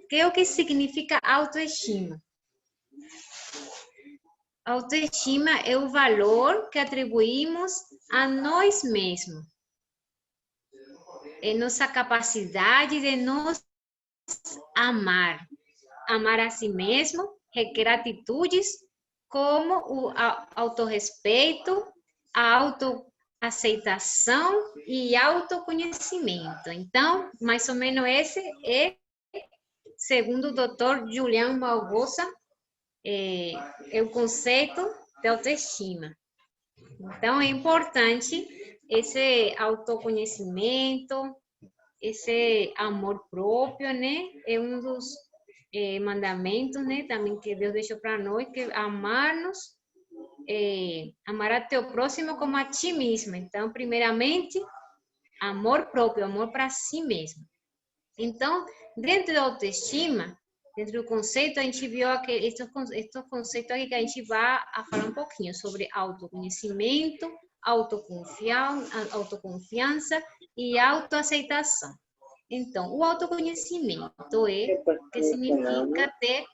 que é o que significa autoestima? Autoestima é o valor que atribuímos a nós mesmos. É nossa capacidade de nos amar. Amar a si mesmo requer atitudes como o autorrespeito, a autoaceitação e autoconhecimento. Então, mais ou menos esse é, segundo o Dr. Julian Barbosa, é o conceito de autoestima. Então, é importante esse autoconhecimento, esse amor próprio, né? É um dos mandamentos, né? Também que Deus deixou para nós, que amar-nos, amar a teu próximo como a ti mesmo. Então, primeiramente, amor próprio, amor para si mesmo. Então, dentro da autoestima, dentro do conceito, a gente viu estes conceitos aqui que a gente vai a falar um pouquinho sobre autoconhecimento, autoconfiança e autoaceitação. Então, o autoconhecimento é que significa ter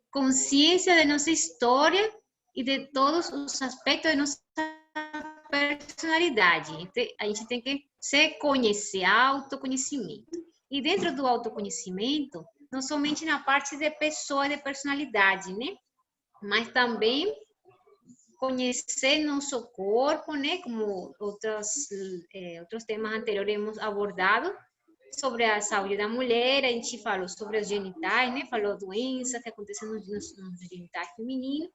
consciência de nossa história e de todos os aspectos de nossa personalidade. A gente tem que se conhecer, autoconhecimento. E dentro do autoconhecimento, não somente na parte de pessoa, de personalidade, né? Mas também conhecer nosso corpo, né? Como outros temas anteriores hemos abordado, sobre a saúde da mulher, a gente falou sobre os genitais, né? Falou doença que acontece nos genitais femininos.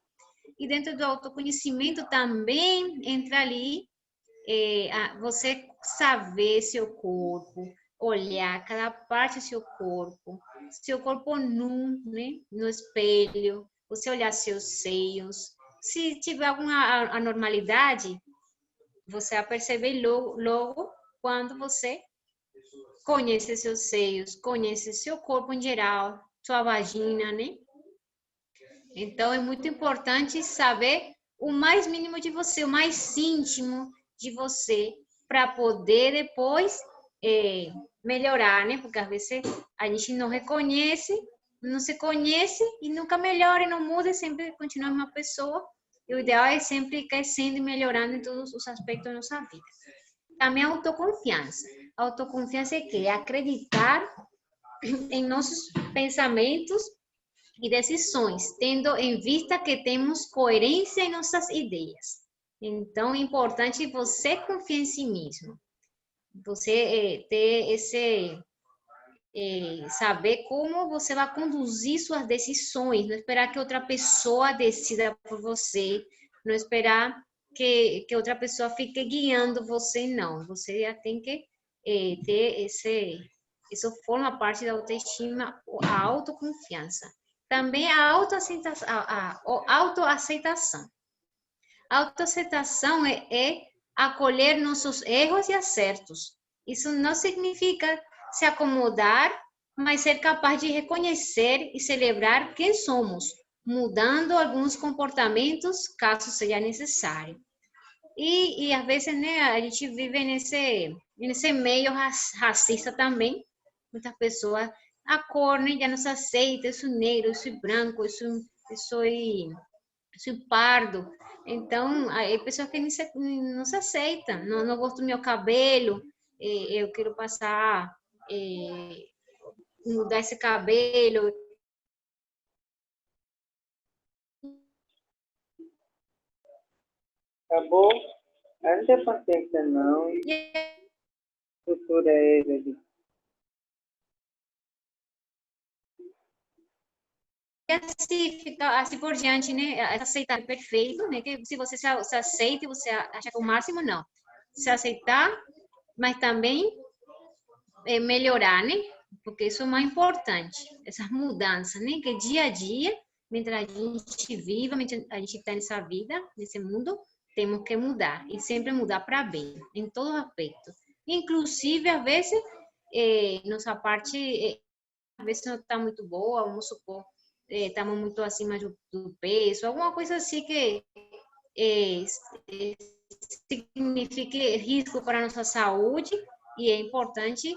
E dentro do autoconhecimento também entra ali você saber seu corpo, olhar cada parte do seu corpo nu, né? No espelho, você olhar seus seios. Se tiver alguma anormalidade, você vai perceber logo quando você conhece seus seios, conhece seu corpo em geral, sua vagina, né? Então, é muito importante saber o mais mínimo de você, o mais íntimo de você, para poder depois melhorar, né? Porque às vezes a gente não reconhece, não se conhece e nunca melhora e não muda, sempre continua uma pessoa. E o ideal é sempre crescendo e melhorando em todos os aspectos da nossa vida. Também a autoconfiança. A autoconfiança é que? É acreditar em nossos pensamentos e decisões, tendo em vista que temos coerência em nossas ideias. Então, é importante você confiar em si mesmo. Você ter saber como você vai conduzir suas decisões, não esperar que outra pessoa decida por você, não esperar que outra pessoa fique guiando você, não. Você já tem que ter isso forma parte da autoestima, a autoconfiança. Também a autoaceitação. A autoaceitação é acolher nossos erros e acertos. Isso não significa se acomodar, mas ser capaz de reconhecer e celebrar quem somos, mudando alguns comportamentos caso seja necessário. E às vezes, né, a gente vive nesse meio racista também. Muitas pessoas, a cor, né, já não se aceita, eu sou negro, eu sou branco, eu sou pardo. Então, aí pessoas que não se aceitam, não gosto do meu cabelo, eu quero passar, mudar esse cabelo. Acabou? Eu não tenho paciência, não. Doutora Evelyn. E assim, fica assim por diante, né? Aceitar perfeito, né? Que se você se aceita, você acha que é o máximo, não. Se aceitar, mas também melhorar, né? Porque isso é o mais importante, essas mudanças, né? Que dia a dia, mientras a gente viva, mientras a gente está nessa vida, nesse mundo, temos que mudar, e sempre mudar para bem, em todo aspecto. Inclusive, às vezes, nossa parte, às vezes não está muito boa, vamos supor, estamos muito acima do peso, alguma coisa assim que signifique risco para a nossa saúde, e é importante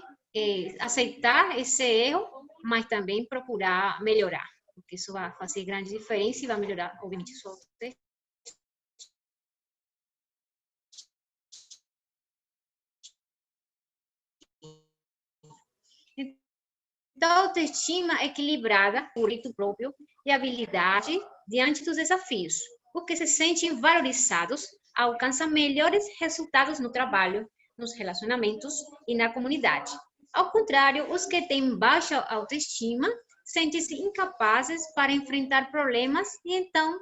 aceitar esse erro mas também procurar melhorar, porque isso vai fazer grande diferença e vai melhorar, obviamente, sua autoestima. Então, a autoestima equilibrada, por mérito próprio e habilidade diante dos desafios, porque se sentem valorizados, alcançam melhores resultados no trabalho, nos relacionamentos e na comunidade. Ao contrário, os que têm baixa autoestima sentem-se incapazes para enfrentar problemas e então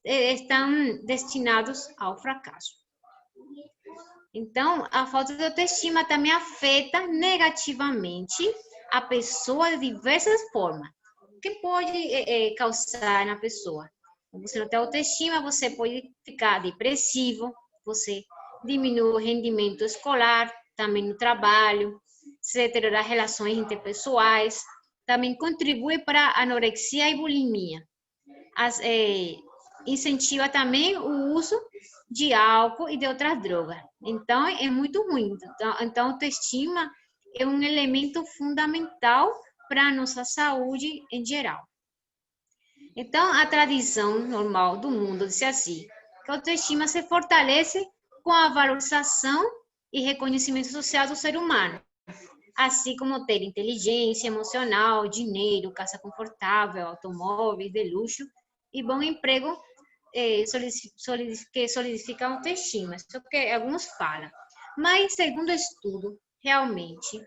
estão destinados ao fracasso. Então, a falta de autoestima também afeta negativamente a pessoa de diversas formas. O que pode causar na pessoa? Você não tem autoestima, você pode ficar depressivo, você diminui o rendimento escolar, também no trabalho, se deteriorar relações interpessoais, também contribui para a anorexia e bulimia. Incentiva também o uso de álcool e de outras drogas. Então, é muito ruim. Então, a autoestima é um elemento fundamental para a nossa saúde em geral. Então, a tradição normal do mundo diz assim, que a autoestima se fortalece com a valorização e reconhecimento social do ser humano, assim como ter inteligência emocional, dinheiro, casa confortável, automóveis de luxo e bom emprego que solidifica a autoestima. Isso que alguns falam. Mas, segundo o estudo, realmente,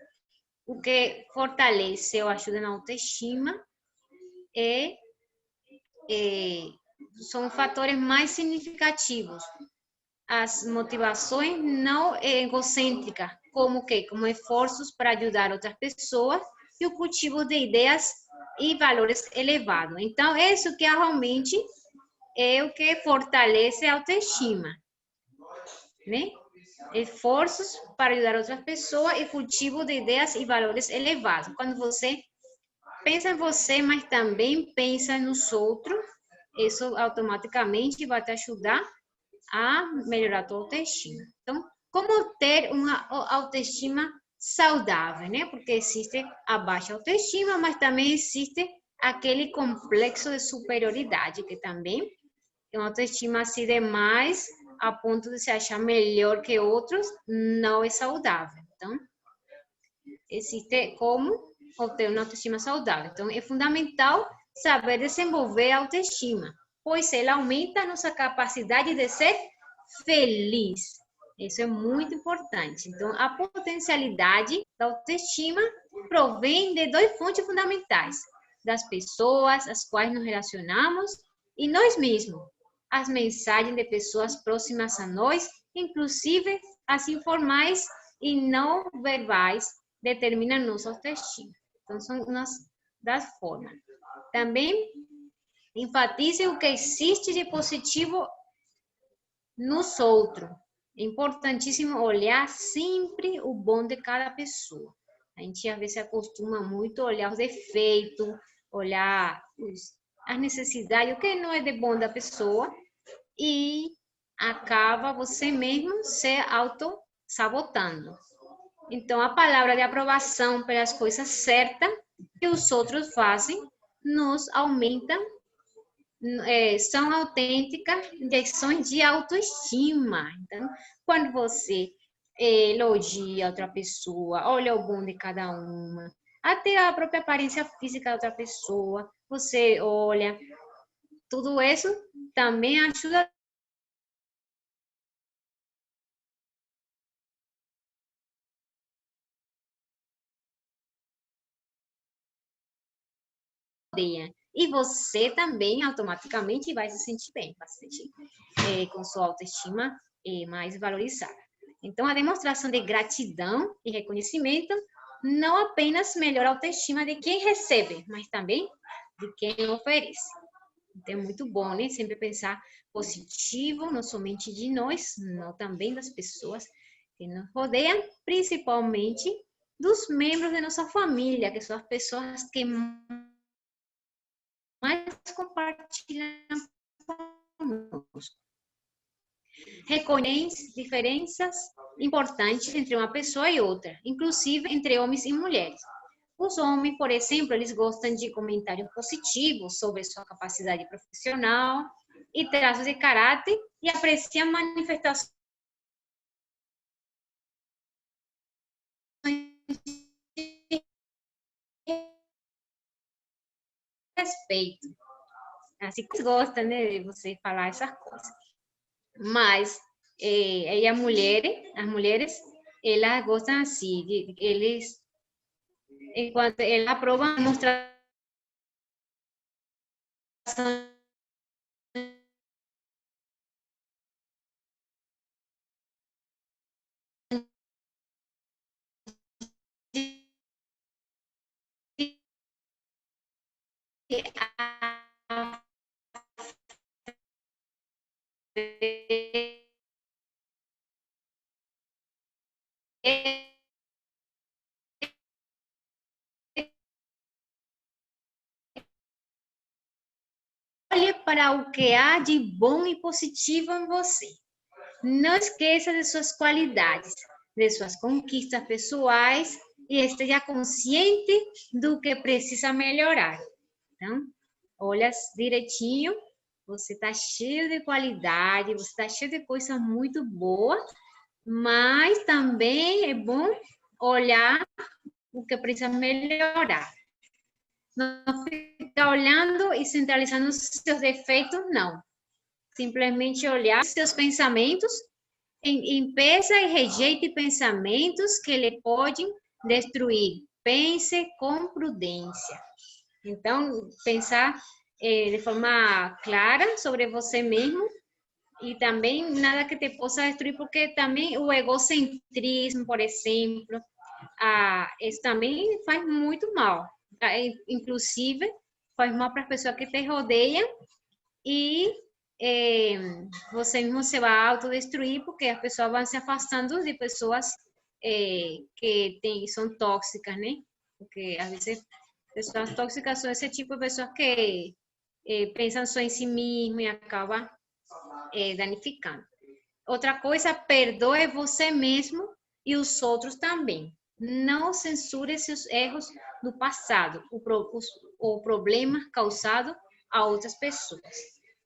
o que fortalece ou ajuda na autoestima são fatores mais significativos. As motivações não egocêntricas, como esforços para ajudar outras pessoas e o cultivo de ideias e valores elevados. Então, isso que realmente é o que fortalece a autoestima, né? Esforços para ajudar outras pessoas e cultivo de ideias e valores elevados. Quando você pensa em você, mas também pensa nos outros, isso automaticamente vai te ajudar a melhorar a tua autoestima. Então, como ter uma autoestima saudável, né? Porque existe a baixa autoestima, mas também existe aquele complexo de superioridade, que também é uma autoestima assim demais, a ponto de se achar melhor que outros, não é saudável. Então, existe como obter uma autoestima saudável. Então, é fundamental saber desenvolver a autoestima, pois ela aumenta a nossa capacidade de ser feliz. Isso é muito importante. Então, a potencialidade da autoestima provém de duas fontes fundamentais: das pessoas às quais nos relacionamos e nós mesmos. As mensagens de pessoas próximas a nós, inclusive as informais e não verbais, determinam nossa autoestima. Então, são umas das formas. Também enfatize o que existe de positivo nos outros. É importantíssimo olhar sempre o bom de cada pessoa. A gente às vezes acostuma muito a olhar os defeitos, olhar as necessidades, o que não é de bom da pessoa, e acaba você mesmo se auto-sabotando. Então, a palavra de aprovação pelas coisas certas que os outros fazem nos aumenta, são autênticas injeções de autoestima. Então, quando você elogia outra pessoa, olha o bom de cada uma, até a própria aparência física da outra pessoa, você olha, tudo isso também ajuda e você também automaticamente vai se sentir bem, vai se sentir com sua autoestima mais valorizada. Então, a demonstração de gratidão e reconhecimento não apenas melhora a autoestima de quem recebe, mas também de quem oferece. Então, é muito bom, né? Sempre pensar positivo, não somente de nós, não também das pessoas que nos rodeiam, principalmente dos membros de nossa família, que são as pessoas que mais compartilham conosco. Reconhece diferenças importantes entre uma pessoa e outra, inclusive entre homens e mulheres. Os homens, por exemplo, eles gostam de comentários positivos sobre sua capacidade profissional e traços de caráter e apreciam manifestações de respeito. Assim que gosta, né, de você falar essas coisas. Mas as mulheres, elas gostam assim, eles, enquanto elas aprovam a demonstração olhe para o que há de bom e positivo em você. Não esqueça de suas qualidades, de suas conquistas pessoais e esteja consciente do que precisa melhorar. Então, olha direitinho, você está cheio de qualidade, você está cheio de coisa muito boa, mas também é bom olhar o que precisa melhorar. Não ficar olhando e centralizando os seus defeitos, não. Simplesmente olhar seus pensamentos, impeça e rejeite pensamentos que lhe podem destruir. Pense com prudência. Então, pensar de forma clara sobre você mesmo e também nada que te possa destruir, porque também o egocentrismo, por exemplo, isso também faz muito mal. Inclusive, faz mal para as pessoas que te rodeiam e você mesmo se vai autodestruir porque as pessoas vão se afastando de pessoas que são tóxicas, né? Porque às vezes pessoas tóxicas são esse tipo de pessoas que pensam só em si mesmo e acabam danificando. Outra coisa, perdoe você mesmo e os outros também. Não censure seus erros do passado, o problema causado a outras pessoas.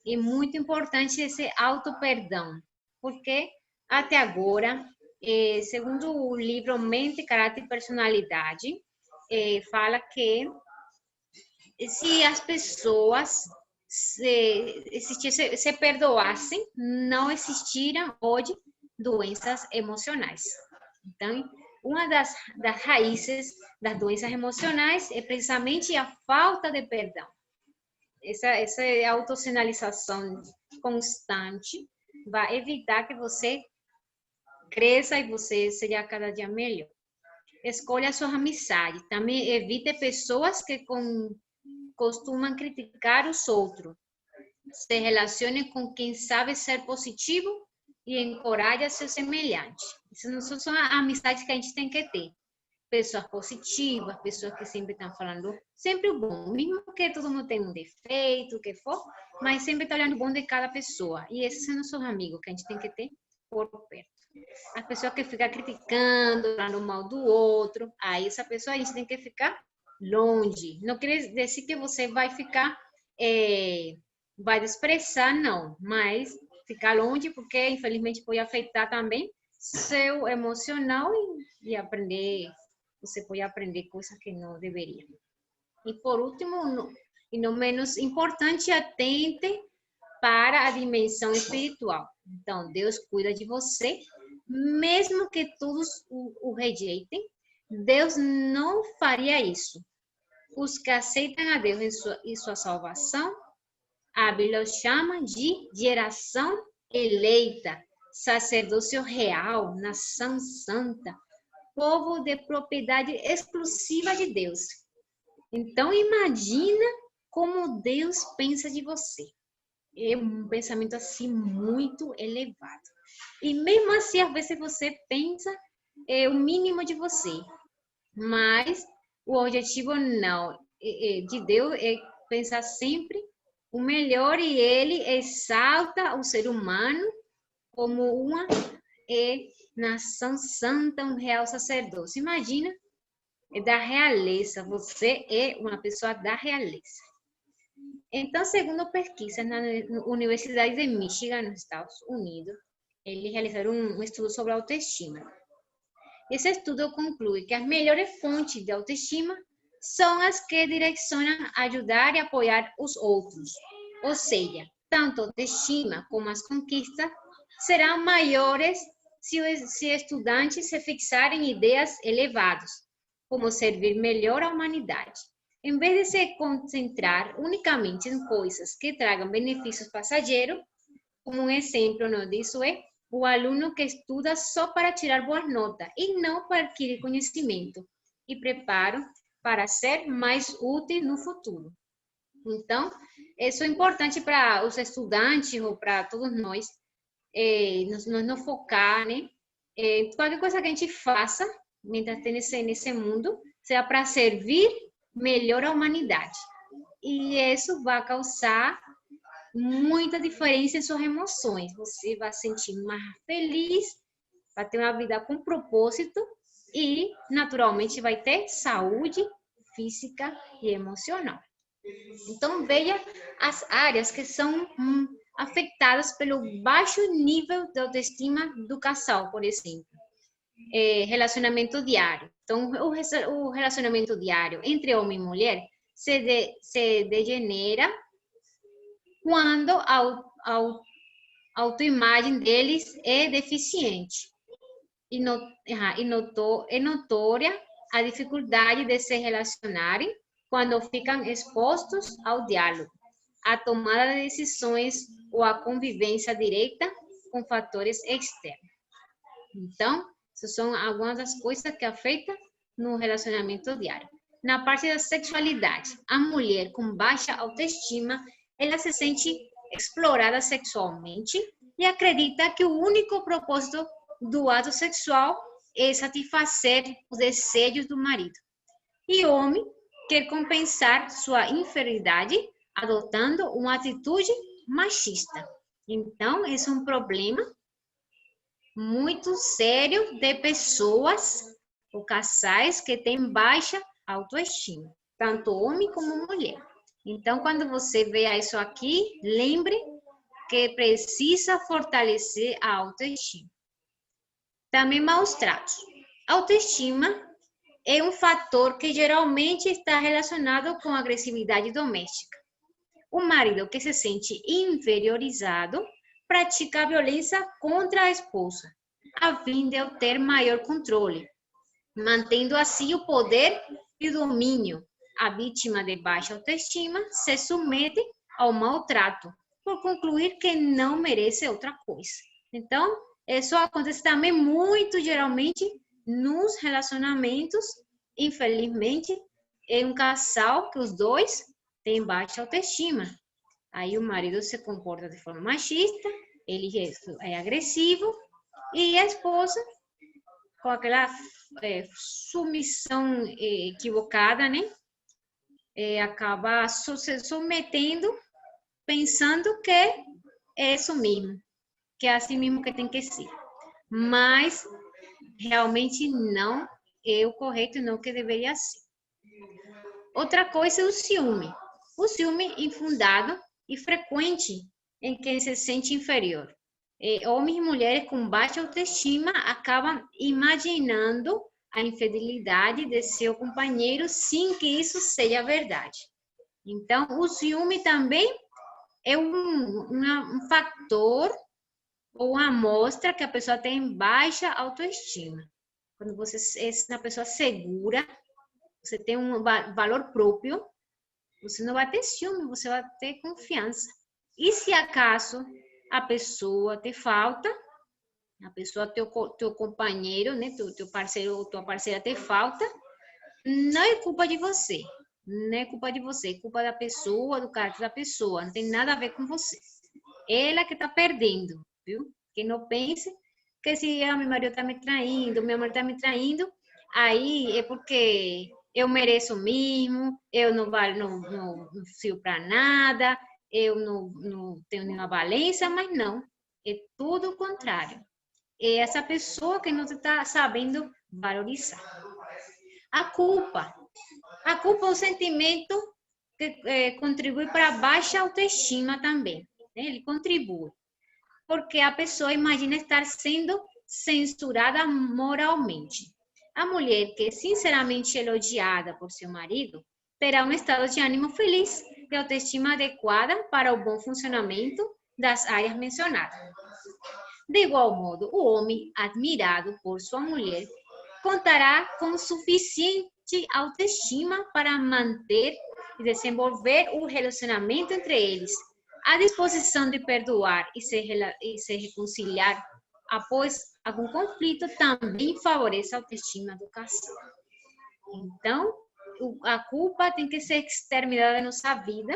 E muito importante esse auto-perdão, porque até agora, segundo o livro Mente, Caráter e Personalidade, fala que se as pessoas se perdoassem, não existiriam hoje doenças emocionais. Então, uma das raízes das doenças emocionais é precisamente a falta de perdão. Essa autossinalização constante vai evitar que você cresça e você seja cada dia melhor. Escolha suas amizades. Também evite pessoas que costumam criticar os outros. Se relacione com quem sabe ser positivo e encoraja seus semelhantes. Essas são as amizades que a gente tem que ter. Pessoas positivas, pessoas que sempre estão falando sempre o bom, mesmo que todo mundo tenha um defeito, o que for, mas sempre está olhando o bom de cada pessoa. E esses são nossos amigos que a gente tem que ter por perto. As pessoas que ficam criticando, falando mal do outro, aí essa pessoa a gente tem que ficar longe. Não quer dizer que você vai ficar, vai desprezar, não, mas ficar longe porque infelizmente pode afetar também seu emocional e aprender. Você pode aprender coisas que não deveria. E por último, e não menos importante, atente para a dimensão espiritual. Então, Deus cuida de você, mesmo que todos o rejeitem, Deus não faria isso. Os que aceitam a Deus em sua salvação, a Bíblia os chama de geração eleita, sacerdócio real, nação santa, povo de propriedade exclusiva de Deus. Então, imagina como Deus pensa de você. É um pensamento assim muito elevado. E mesmo assim, às vezes você pensa o mínimo de você. Mas o objetivo não de Deus é pensar sempre o melhor e ele exalta o ser humano como uma nação santa, um real sacerdócio. Imagina é da realeza, você é uma pessoa da realeza. Então, segundo pesquisas na Universidade de Michigan, nos Estados Unidos, eles realizaram um estudo sobre autoestima. Esse estudo conclui que as melhores fontes de autoestima são as que direcionam a ajudar e apoiar os outros. Ou seja, tanto a autoestima como as conquistas serão maiores se estudantes se fixarem em ideias elevadas, como servir melhor à humanidade. Em vez de se concentrar unicamente em coisas que tragam benefícios passageiros, como um exemplo disso é o aluno que estuda só para tirar boas notas e não para adquirir conhecimento e preparo para ser mais útil no futuro. Então, isso é importante para os estudantes ou para todos nós, nos focar, né? Qualquer coisa que a gente faça, mientras tem nesse mundo, seja para servir melhor a humanidade. E isso vai causar muita diferença em suas emoções. Você vai se sentir mais feliz, vai ter uma vida com propósito e, naturalmente, vai ter saúde física e emocional. Então, veja as áreas que são afetadas pelo baixo nível de autoestima do casal, por exemplo. Relacionamento diário. Então, o relacionamento diário entre homem e mulher se degenera quando a autoimagem deles é deficiente. É notória a dificuldade de se relacionarem quando ficam expostos ao diálogo, à tomada de decisões ou à convivência direta com fatores externos. Então, essas são algumas das coisas que afetam no relacionamento diário. Na parte da sexualidade, a mulher com baixa autoestima, ela se sente explorada sexualmente e acredita que o único propósito do ato sexual é satisfazer os desejos do marido. E o homem quer compensar sua inferioridade adotando uma atitude machista. Então, esse é um problema muito sério de pessoas ou casais que têm baixa autoestima, tanto homem como mulher. Então, quando você vê isso aqui, lembre que precisa fortalecer a autoestima. Também maus tratos. Autoestima é um fator que geralmente está relacionado com agressividade doméstica. O marido que se sente inferiorizado pratica a violência contra a esposa, a fim de obter maior controle, mantendo assim o poder e o domínio. A vítima de baixa autoestima se submete ao maltrato, por concluir que não merece outra coisa. Então, isso acontece também muito geralmente nos relacionamentos, infelizmente, em um casal que os dois têm baixa autoestima. Aí o marido se comporta de forma machista, ele é agressivo, e a esposa, com aquela submissão equivocada, né? Acaba se submetendo, pensando que é isso mesmo, que é assim mesmo que tem que ser. Mas realmente não é o correto, não que deveria ser. Outra coisa é o ciúme. O ciúme infundado e frequente em quem se sente inferior. Homens e mulheres com baixa autoestima acabam imaginando a infidelidade de seu companheiro sem que isso seja verdade. Então, o ciúme também é um fator ou uma amostra que a pessoa tem baixa autoestima. Quando você é uma pessoa segura, você tem um valor próprio, você não vai ter ciúme, você vai ter confiança. E se acaso a pessoa te falta, a pessoa, teu companheiro, né, teu parceiro ou tua parceira te falta, não é culpa de você. Não é culpa de você, é culpa da pessoa, do caráter da pessoa. Não tem nada a ver com você. Ela que está perdendo, viu? Que não pense que se meu marido está me traindo, meu marido está me traindo, aí é porque eu mereço mesmo, eu não sirvo para nada, eu não tenho nenhuma valência, mas não. É tudo o contrário. É essa pessoa que não está sabendo valorizar. A culpa. A culpa é um sentimento que contribui para a baixa autoestima também. Né? Ele contribui. Porque a pessoa imagina estar sendo censurada moralmente. A mulher que é sinceramente elogiada por seu marido terá um estado de ânimo feliz e autoestima adequada para o bom funcionamento das áreas mencionadas. De igual modo, o homem admirado por sua mulher contará com suficiente autoestima para manter e desenvolver o relacionamento entre eles. A disposição de perdoar e se reconciliar após algum conflito também favorece a autoestima do casal. Então, a culpa tem que ser exterminada da nossa vida.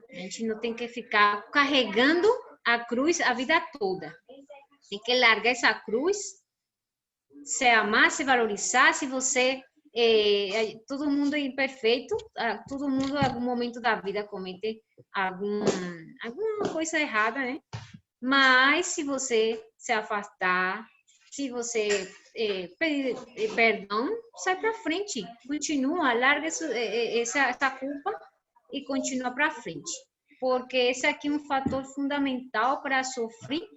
A gente não tem que ficar carregando a cruz a vida toda. Tem que largar essa cruz, se amar, se valorizar. Se você todo mundo é imperfeito, todo mundo em algum momento da vida comete alguma coisa errada, né? Mas se você se afastar, se você pedir perdão, sai para frente, continua, larga essa culpa e continua para frente. Porque esse aqui é um fator fundamental para sofrer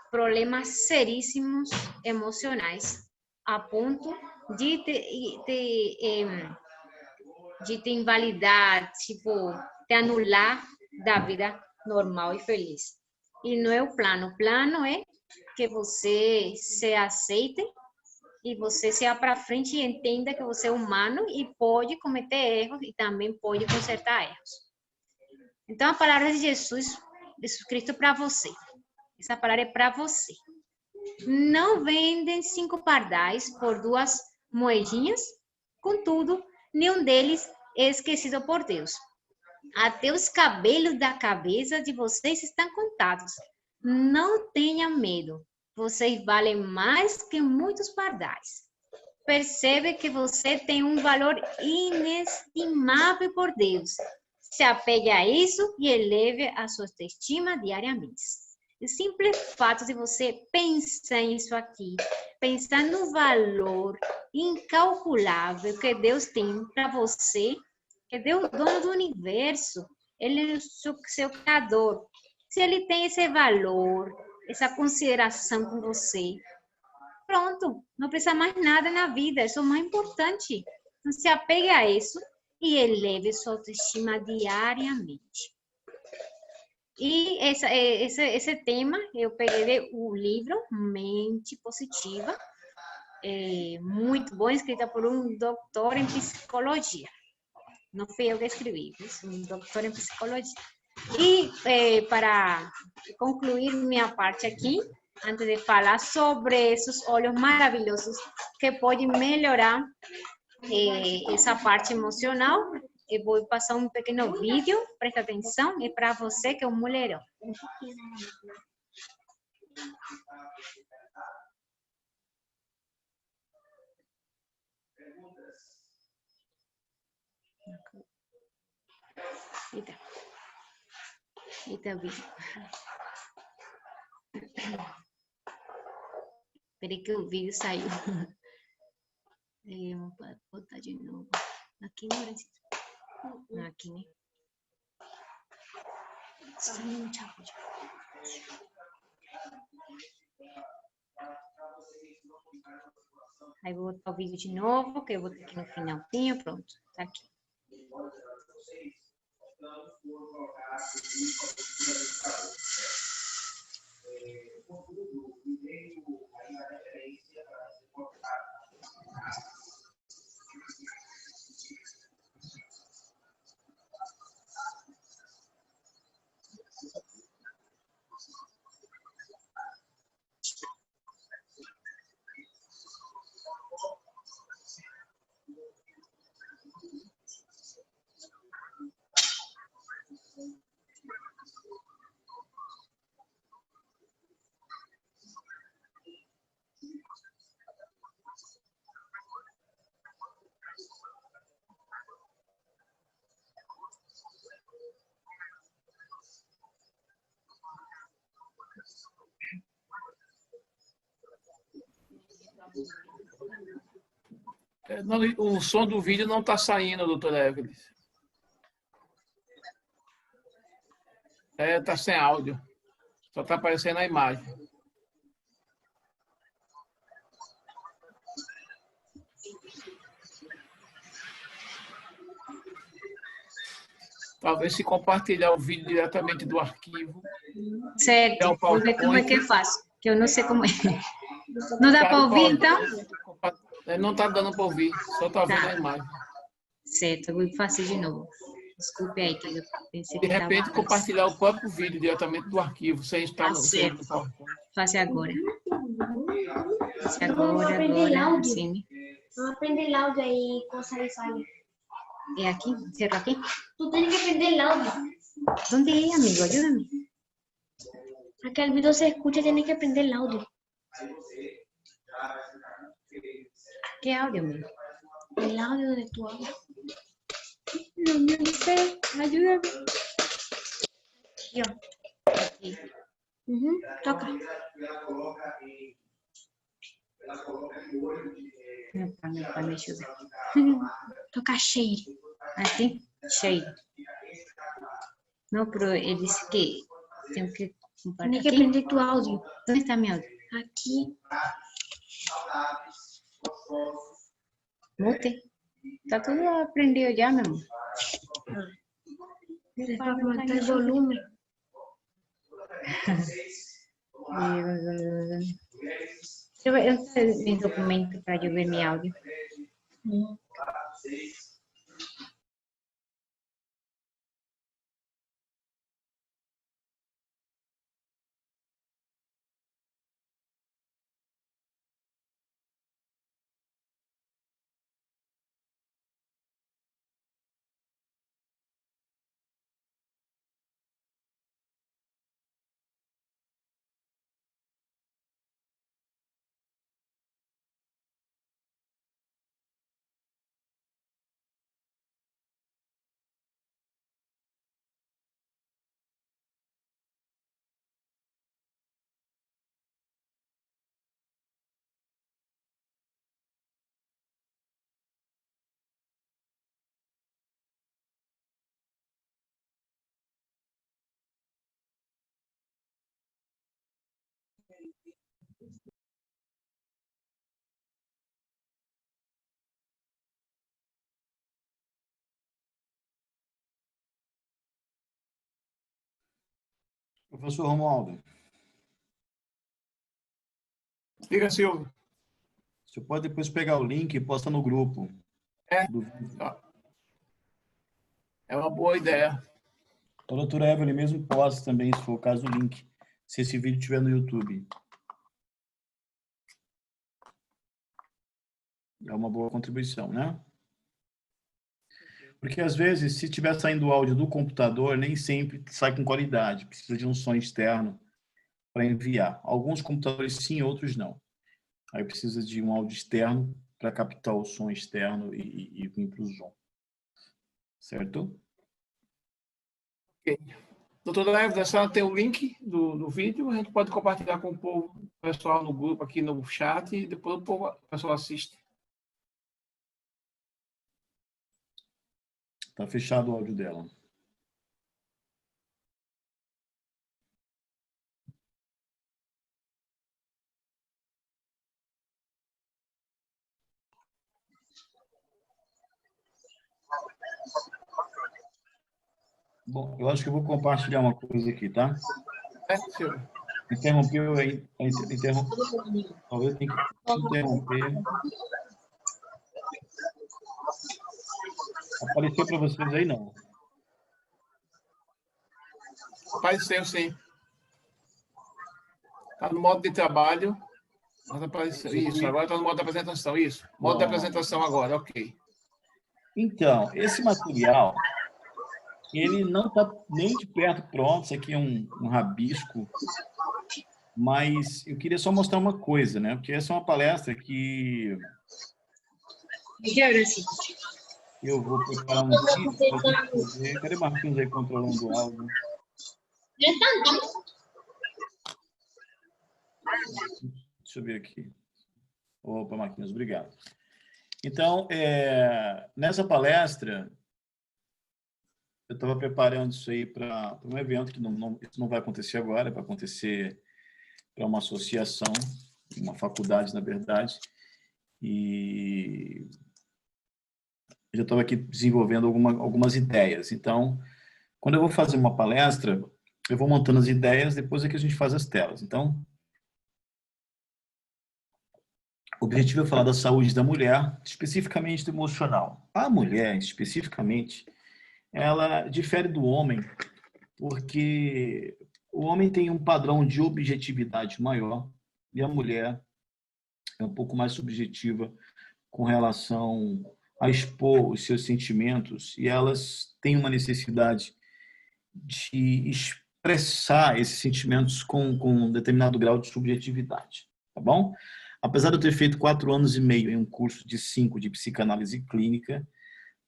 problemas seríssimos emocionais, a ponto de te invalidar, tipo, te anular da vida normal e feliz. E não é o plano. O plano é que você se aceite e você se para frente e entenda que você é humano e pode cometer erros e também pode consertar erros. Então, a palavra de Jesus Cristo para você. Essa palavra é para você. Não vendem 5 pardais por 2 moedinhas, contudo, nenhum deles é esquecido por Deus. Até os cabelos da cabeça de vocês estão contados. Não tenha medo, vocês valem mais que muitos pardais. Percebe que você tem um valor inestimável por Deus. Se apegue a isso e eleve a sua autoestima diariamente. O simples fato de você pensar nisso aqui, pensar no valor incalculável que Deus tem para você, que Deus é o dono do universo, Ele é o seu criador. Se Ele tem esse valor, essa consideração com você, pronto, não precisa mais nada na vida, isso é o mais importante. Então, se apegue a isso e eleve sua autoestima diariamente. E esse tema, eu peguei o livro Mente Positiva, muito bom, escrita por um doutor em psicologia. Não fui eu que escrevi, um doutor em psicologia. E para concluir minha parte aqui, antes de falar sobre esses olhos maravilhosos que podem melhorar essa parte emocional, eu vou passar um pequeno vídeo, presta atenção, é para você que é um mulherão. Eita vídeo. Peraí que o vídeo saiu. Vou botar de novo. Aqui não, aqui, né? Saiu muito rápido. Aí vou botar o vídeo de novo, que eu vou ter aqui no finalzinho, pronto, tá aqui. O som do vídeo não está saindo, doutora Evelyn. Está sem áudio. Só está aparecendo a imagem. Talvez se compartilhar o vídeo diretamente do arquivo. Certo, vou ver como é que eu faço, que eu não sei como é. Não dá para ouvir, então? Não está dando para ouvir, só está vendo a imagem. Certo, eu vou fazer de novo. Desculpe aí, que eu pensei que de repente, compartilhar o próprio vídeo diretamente do arquivo, sem estar no PowerPoint. Faça agora. Faça agora, sim. Vamos aprender el audio ahí, cosa de salir. É aqui? Certo aqui? Tú tienes que aprender el audio. Onde é, amigo? Ajuda-me. Para que el video se escuche, tienes que aprender el audio. Que áudio, amigo? El audio de tu audio. Não sei. Ajuda-me. Aqui, ó. Aqui. Toca. Meu pai me ajuda. Toca share. Assim? Cheio. Não, pero ele disse que tenho que Tienes compartilhar. que aprender tu audio. Onde está meu áudio? Aquí. Mute. Tá tudo aprendeu já, meu amor. Para aumentar el volumen. Eu tenho um documento para eu ver meu áudio. Professor Romualdo. Diga, Silvio. Você pode depois pegar o link e postar no grupo. É uma boa ideia. A doutora Evelyn mesmo posta também, se for o caso, o link, se esse vídeo estiver no YouTube. É uma boa contribuição, né? Porque, às vezes, se estiver saindo o áudio do computador, nem sempre sai com qualidade. Precisa de um som externo para enviar. Alguns computadores sim, outros não. Aí precisa de um áudio externo para captar o som externo e vir para o Zoom. Certo? Ok. Doutora Evelyn, a senhora tem o link do vídeo, a gente pode compartilhar com o pessoal no grupo, aqui no chat, e depois o pessoal assiste. Está fechado o áudio dela. Bom, eu acho que eu vou compartilhar uma coisa aqui, tá? É, Silvio. Interrompeu aí. Talvez tenha que interromper. Apareceu para vocês aí, não? Apareceu, sim. Está no modo de trabalho. Mas apareceu. Isso, agora está no modo de apresentação. Isso. Modo de apresentação agora, ok. Então, esse material, ele não está nem de perto pronto. Isso aqui é um rabisco. Mas eu queria só mostrar uma coisa, né? Porque essa é uma palestra que eu vou preparar um vídeo para fazer. Cadê Marquinhos aí controlando o áudio? Deixa eu ver aqui. Opa, Marquinhos, obrigado. Então, nessa palestra, eu estava preparando isso aí para um evento que isso não vai acontecer agora, vai acontecer para uma associação, uma faculdade, na verdade, e eu já estava aqui desenvolvendo algumas ideias. Então, quando eu vou fazer uma palestra, eu vou montando as ideias, depois é que a gente faz as telas. Então, o objetivo é falar da saúde da mulher, especificamente do emocional. A mulher, especificamente, ela difere do homem porque o homem tem um padrão de objetividade maior e a mulher é um pouco mais subjetiva com relação a expor os seus sentimentos e elas têm uma necessidade de expressar esses sentimentos com um determinado grau de subjetividade, tá bom? Apesar de eu ter feito 4 anos e meio em um curso de 5 de psicanálise clínica,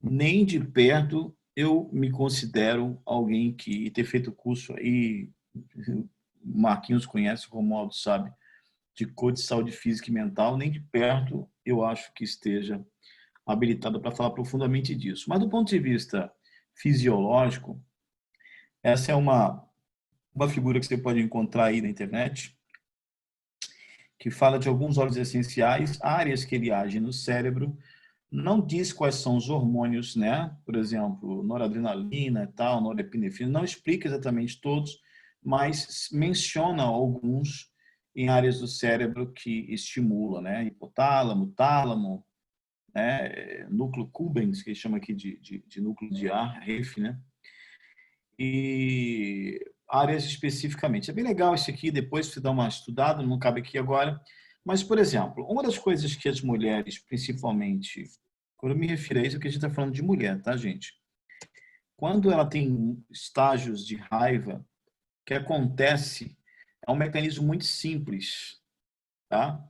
nem de perto eu me considero alguém que ter feito o curso aí, o Marquinhos conhece, o Romualdo sabe, de coach de saúde física e mental, nem de perto eu acho que esteja habilitado para falar profundamente disso. Mas do ponto de vista fisiológico, essa é uma figura que você pode encontrar aí na internet, que fala de alguns óleos essenciais, áreas que ele age no cérebro, não diz quais são os hormônios, né? Por exemplo, noradrenalina e tal, norepinefrina, não explica exatamente todos, mas menciona alguns em áreas do cérebro que estimulam, né? Hipotálamo, tálamo, né? Núcleo Cubbins, que chama aqui de núcleo de ar, REF, né? E áreas especificamente. É bem legal isso aqui, depois você dá uma estudada, não cabe aqui agora. Mas, por exemplo, uma das coisas que as mulheres, principalmente, quando eu me refiro a isso, é que a gente está falando de mulher, tá, gente? Quando ela tem estágios de raiva, o que acontece é um mecanismo muito simples, tá?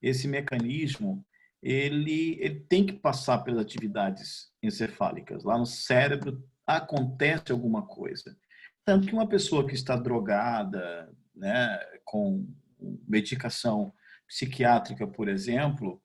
Esse mecanismo, ele tem que passar pelas atividades encefálicas. Lá no cérebro acontece alguma coisa. Tanto que uma pessoa que está drogada, né, com medicação psiquiátrica, por exemplo,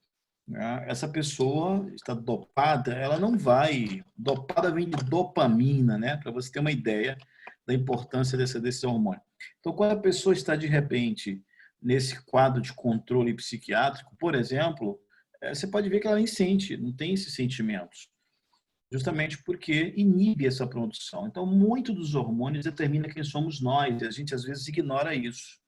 né, essa pessoa está dopada, ela não vai. Dopada vem de dopamina, né, para você ter uma ideia da importância desse hormônio. Então, quando a pessoa está, de repente, nesse quadro de controle psiquiátrico, por exemplo, você pode ver que ela nem sente, não tem esses sentimentos, justamente porque inibe essa produção. Então, muito dos hormônios determina quem somos nós, e a gente às vezes ignora isso.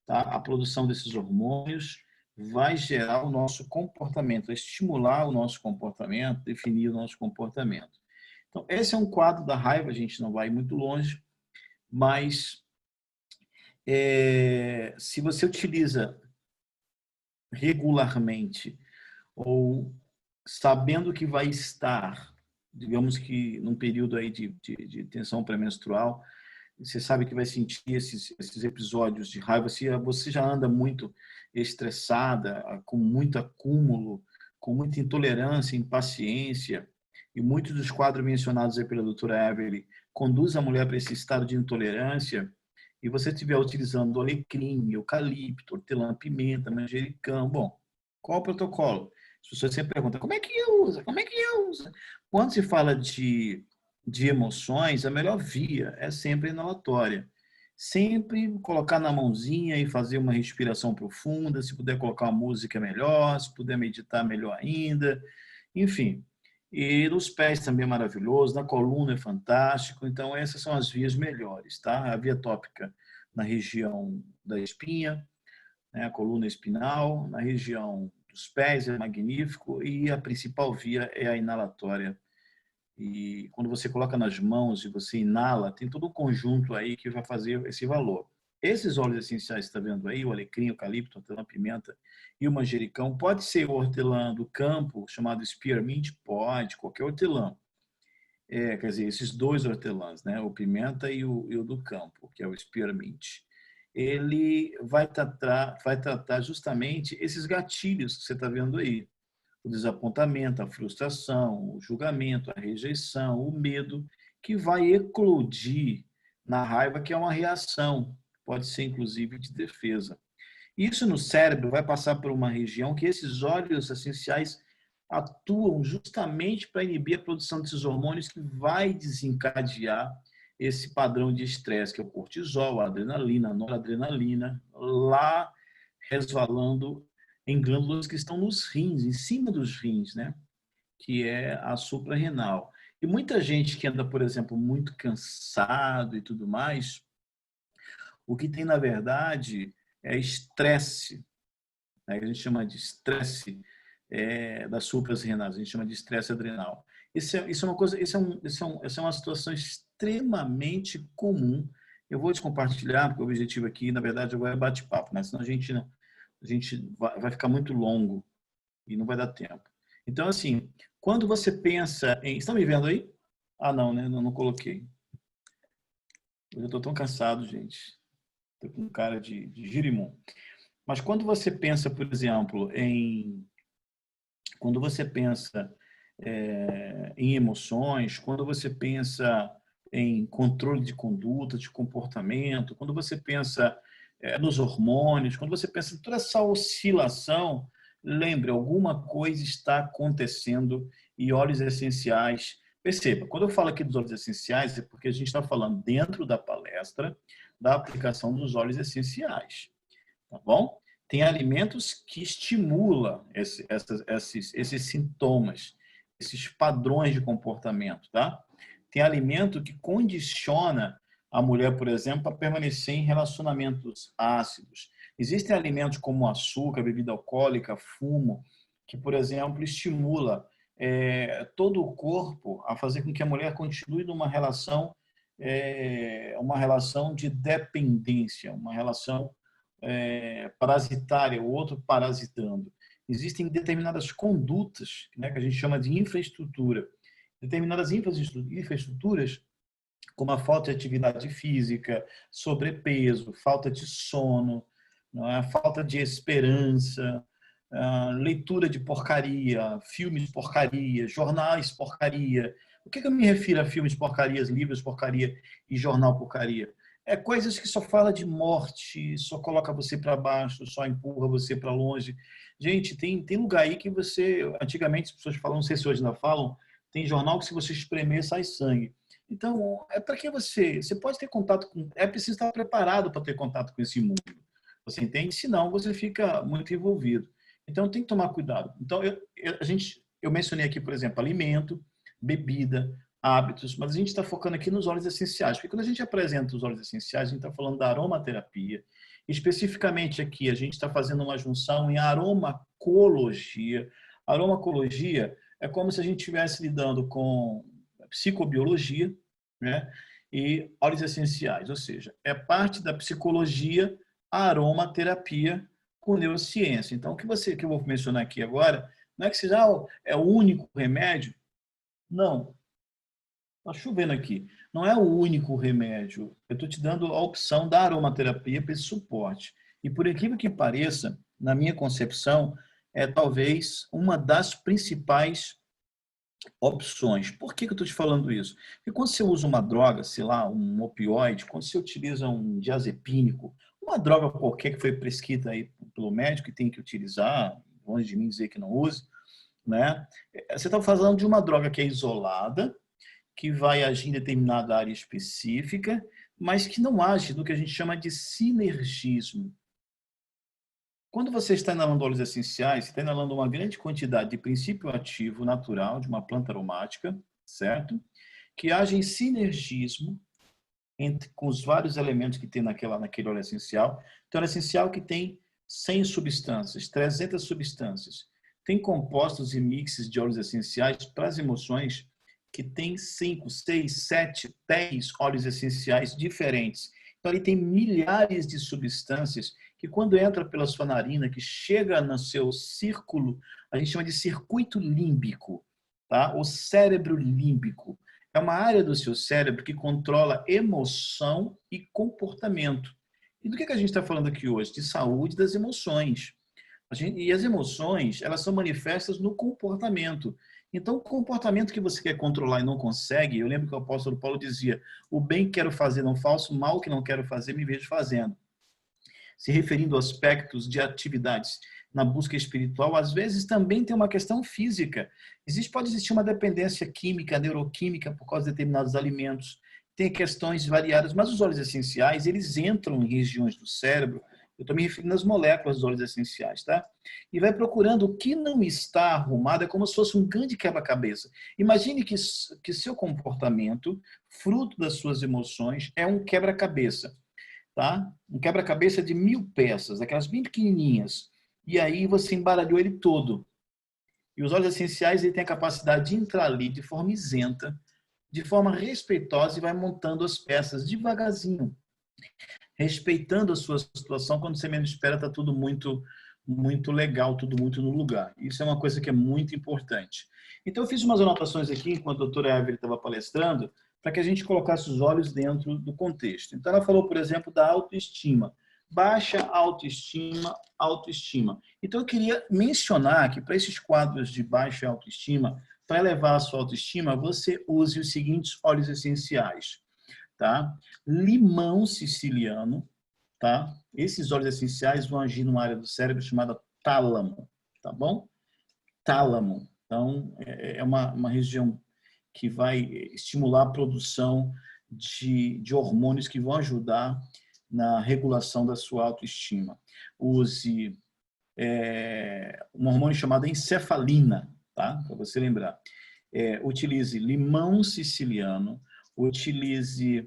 Tá? A produção desses hormônios vai gerar o nosso comportamento, vai estimular o nosso comportamento, definir o nosso comportamento. Então, esse é um quadro da raiva, a gente não vai muito longe, mas se você utiliza regularmente ou sabendo que vai estar, digamos que num período aí de tensão pré-menstrual, você sabe que vai sentir esses episódios de raiva, se você já anda muito estressada, com muito acúmulo, com muita intolerância, impaciência, e muitos dos quadros mencionados aí pela doutora Evelyn conduz a mulher para esse estado de intolerância, e você estiver utilizando alecrim, eucalipto, hortelã-pimenta, manjericão, bom, qual o protocolo? As pessoas sempre perguntam, como é que usa? Como é que usa? Quando se fala de emoções, a melhor via é sempre inalatória. Sempre colocar na mãozinha e fazer uma respiração profunda, se puder colocar uma música melhor, se puder meditar melhor ainda, enfim. E nos pés também é maravilhoso, na coluna é fantástico, então essas são as vias melhores, tá? A via tópica na região da espinha, né, a coluna espinal, na região dos pés é magnífico e a principal via é a inalatória. E quando você coloca nas mãos e você inala, tem todo um conjunto aí que vai fazer esse valor. Esses óleos essenciais que você está vendo aí, o alecrim, o eucalipto, hortelã-pimenta e o manjericão, pode ser o hortelã do campo, chamado spearmint, pode, qualquer hortelã. Quer dizer, esses dois hortelãs, né? O pimenta e o do campo, que é o spearmint. Ele vai tratar justamente esses gatilhos que você está vendo aí. O desapontamento, a frustração, o julgamento, a rejeição, o medo, que vai eclodir na raiva, que é uma reação, pode ser inclusive de defesa. Isso no cérebro vai passar por uma região que esses óleos essenciais atuam justamente para inibir a produção desses hormônios que vai desencadear esse padrão de estresse, que é o cortisol, a adrenalina, a noradrenalina, lá resvalando em glândulas que estão nos rins, em cima dos rins, né? Que é a suprarrenal. E muita gente que anda, por exemplo, muito cansado e tudo mais, o que tem, na verdade, é estresse, né? A gente chama de estresse das suprarrenais, a gente chama de estresse adrenal. Isso é uma coisa, isso é uma situação extremamente comum. Eu vou te compartilhar, porque o objetivo aqui, na verdade, agora é bate-papo, né? Senão a gente vai ficar muito longo e não vai dar tempo. Então, assim, quando você pensa em... Estão me vendo aí? Ah, não, né? Não coloquei. Eu estou tão cansado, gente. Estou com cara de girimum. Mas quando você pensa, por exemplo, quando você pensa em emoções, quando você pensa em controle de conduta, de comportamento, quando você pensa nos hormônios, quando você pensa em toda essa oscilação, lembre, alguma coisa está acontecendo e óleos essenciais. Perceba, quando eu falo aqui dos óleos essenciais, é porque a gente está falando dentro da palestra da aplicação dos óleos essenciais, tá bom? Tem alimentos que estimulam esses sintomas, esses padrões de comportamento, tá? Tem alimento que condiciona a mulher, por exemplo, a permanecer em relacionamentos ácidos. Existem alimentos como açúcar, bebida alcoólica, fumo, que, por exemplo, estimula todo o corpo a fazer com que a mulher continue numa relação, uma relação de dependência, uma relação parasitária, o outro parasitando. Existem determinadas condutas, né, que a gente chama de infraestrutura. Determinadas infraestruturas, como a falta de atividade física, sobrepeso, falta de sono, não é? Falta de esperança, leitura de porcaria, filmes porcaria, jornais porcaria. O que eu me refiro a filmes porcarias, livros porcaria e jornal porcaria? É coisas que só fala de morte, só coloca você para baixo, só empurra você para longe. Gente, tem lugar aí que você... Antigamente as pessoas falam, não sei se hoje ainda falam, tem jornal que se você espremer sai sangue. Então, é para que você pode ter contato com... É preciso estar preparado para ter contato com esse mundo. Você entende? Senão, você fica muito envolvido. Então, tem que tomar cuidado. Então, eu mencionei aqui, por exemplo, alimento, bebida, hábitos, mas a gente está focando aqui nos óleos essenciais. Porque quando a gente apresenta os óleos essenciais, a gente está falando da aromaterapia. Especificamente aqui, a gente está fazendo uma junção em aromacologia. Aromacologia é como se a gente estivesse lidando com psicobiologia, né? E óleos essenciais, ou seja, é parte da psicologia, a aromaterapia com neurociência. Então, o que eu vou mencionar aqui agora, não é que seja é o único remédio. Não. Está chovendo aqui. Não é o único remédio. Eu estou te dando a opção da aromaterapia para esse suporte. E por incrível que pareça, na minha concepção, é talvez uma das principais opções. Por que eu estou te falando isso? Porque quando você usa uma droga, sei lá, um opioide, quando você utiliza um diazepínico, uma droga qualquer que foi prescrita aí pelo médico e tem que utilizar, longe de mim dizer que não use, né? Você está falando de uma droga que é isolada, que vai agir em determinada área específica, mas que não age no que a gente chama de sinergismo. Quando você está inalando óleos essenciais, você está inalando uma grande quantidade de princípio ativo natural de uma planta aromática, certo? Que age em sinergismo com os vários elementos que tem naquele óleo essencial. Então, óleo essencial que tem 100 substâncias, 300 substâncias. Tem compostos e mixes de óleos essenciais para as emoções que tem 5, 6, 7, 10 óleos essenciais diferentes. Então, ali tem milhares de substâncias que quando entra pela sua narina, que chega no seu círculo, a gente chama de circuito límbico, tá? O cérebro límbico. É uma área do seu cérebro que controla emoção e comportamento. E do que a gente está falando aqui hoje? De saúde das emoções. E as emoções, elas são manifestas no comportamento. Então, o comportamento que você quer controlar e não consegue, eu lembro que o apóstolo Paulo dizia, o bem que quero fazer não faço, o mal que não quero fazer me vejo fazendo. Se referindo a aspectos de atividades na busca espiritual, às vezes também tem uma questão física. Pode existir uma dependência química, neuroquímica por causa de determinados alimentos. Tem questões variadas, mas os óleos essenciais, eles entram em regiões do cérebro. Eu estou me referindo às moléculas dos óleos essenciais, tá? E vai procurando o que não está arrumado, é como se fosse um grande quebra-cabeça. Imagine que seu comportamento, fruto das suas emoções, é um quebra-cabeça, tá? Um quebra-cabeça de 1000 peças, aquelas bem pequenininhas. E aí você embaralhou ele todo. E os óleos essenciais ele têm a capacidade de entrar ali de forma isenta, de forma respeitosa, e vai montando as peças devagarzinho, respeitando a sua situação. Quando você menos espera, está tudo muito, muito legal, tudo muito no lugar. Isso é uma coisa que é muito importante. Então, eu fiz umas anotações aqui, enquanto a doutora Evelyn estava palestrando, para que a gente colocasse os olhos dentro do contexto. Então, ela falou, por exemplo, da autoestima. Baixa autoestima, autoestima. Então, eu queria mencionar que para esses quadros de baixa autoestima, para elevar a sua autoestima, você use os seguintes óleos essenciais, tá? Limão siciliano, tá? Esses óleos essenciais vão agir numa área do cérebro chamada tálamo, tá bom? Tálamo. Então, é uma região que vai estimular a produção de hormônios que vão ajudar na regulação da sua autoestima. Use um hormônio chamado encefalina, tá? Para você lembrar. Utilize limão siciliano, utilize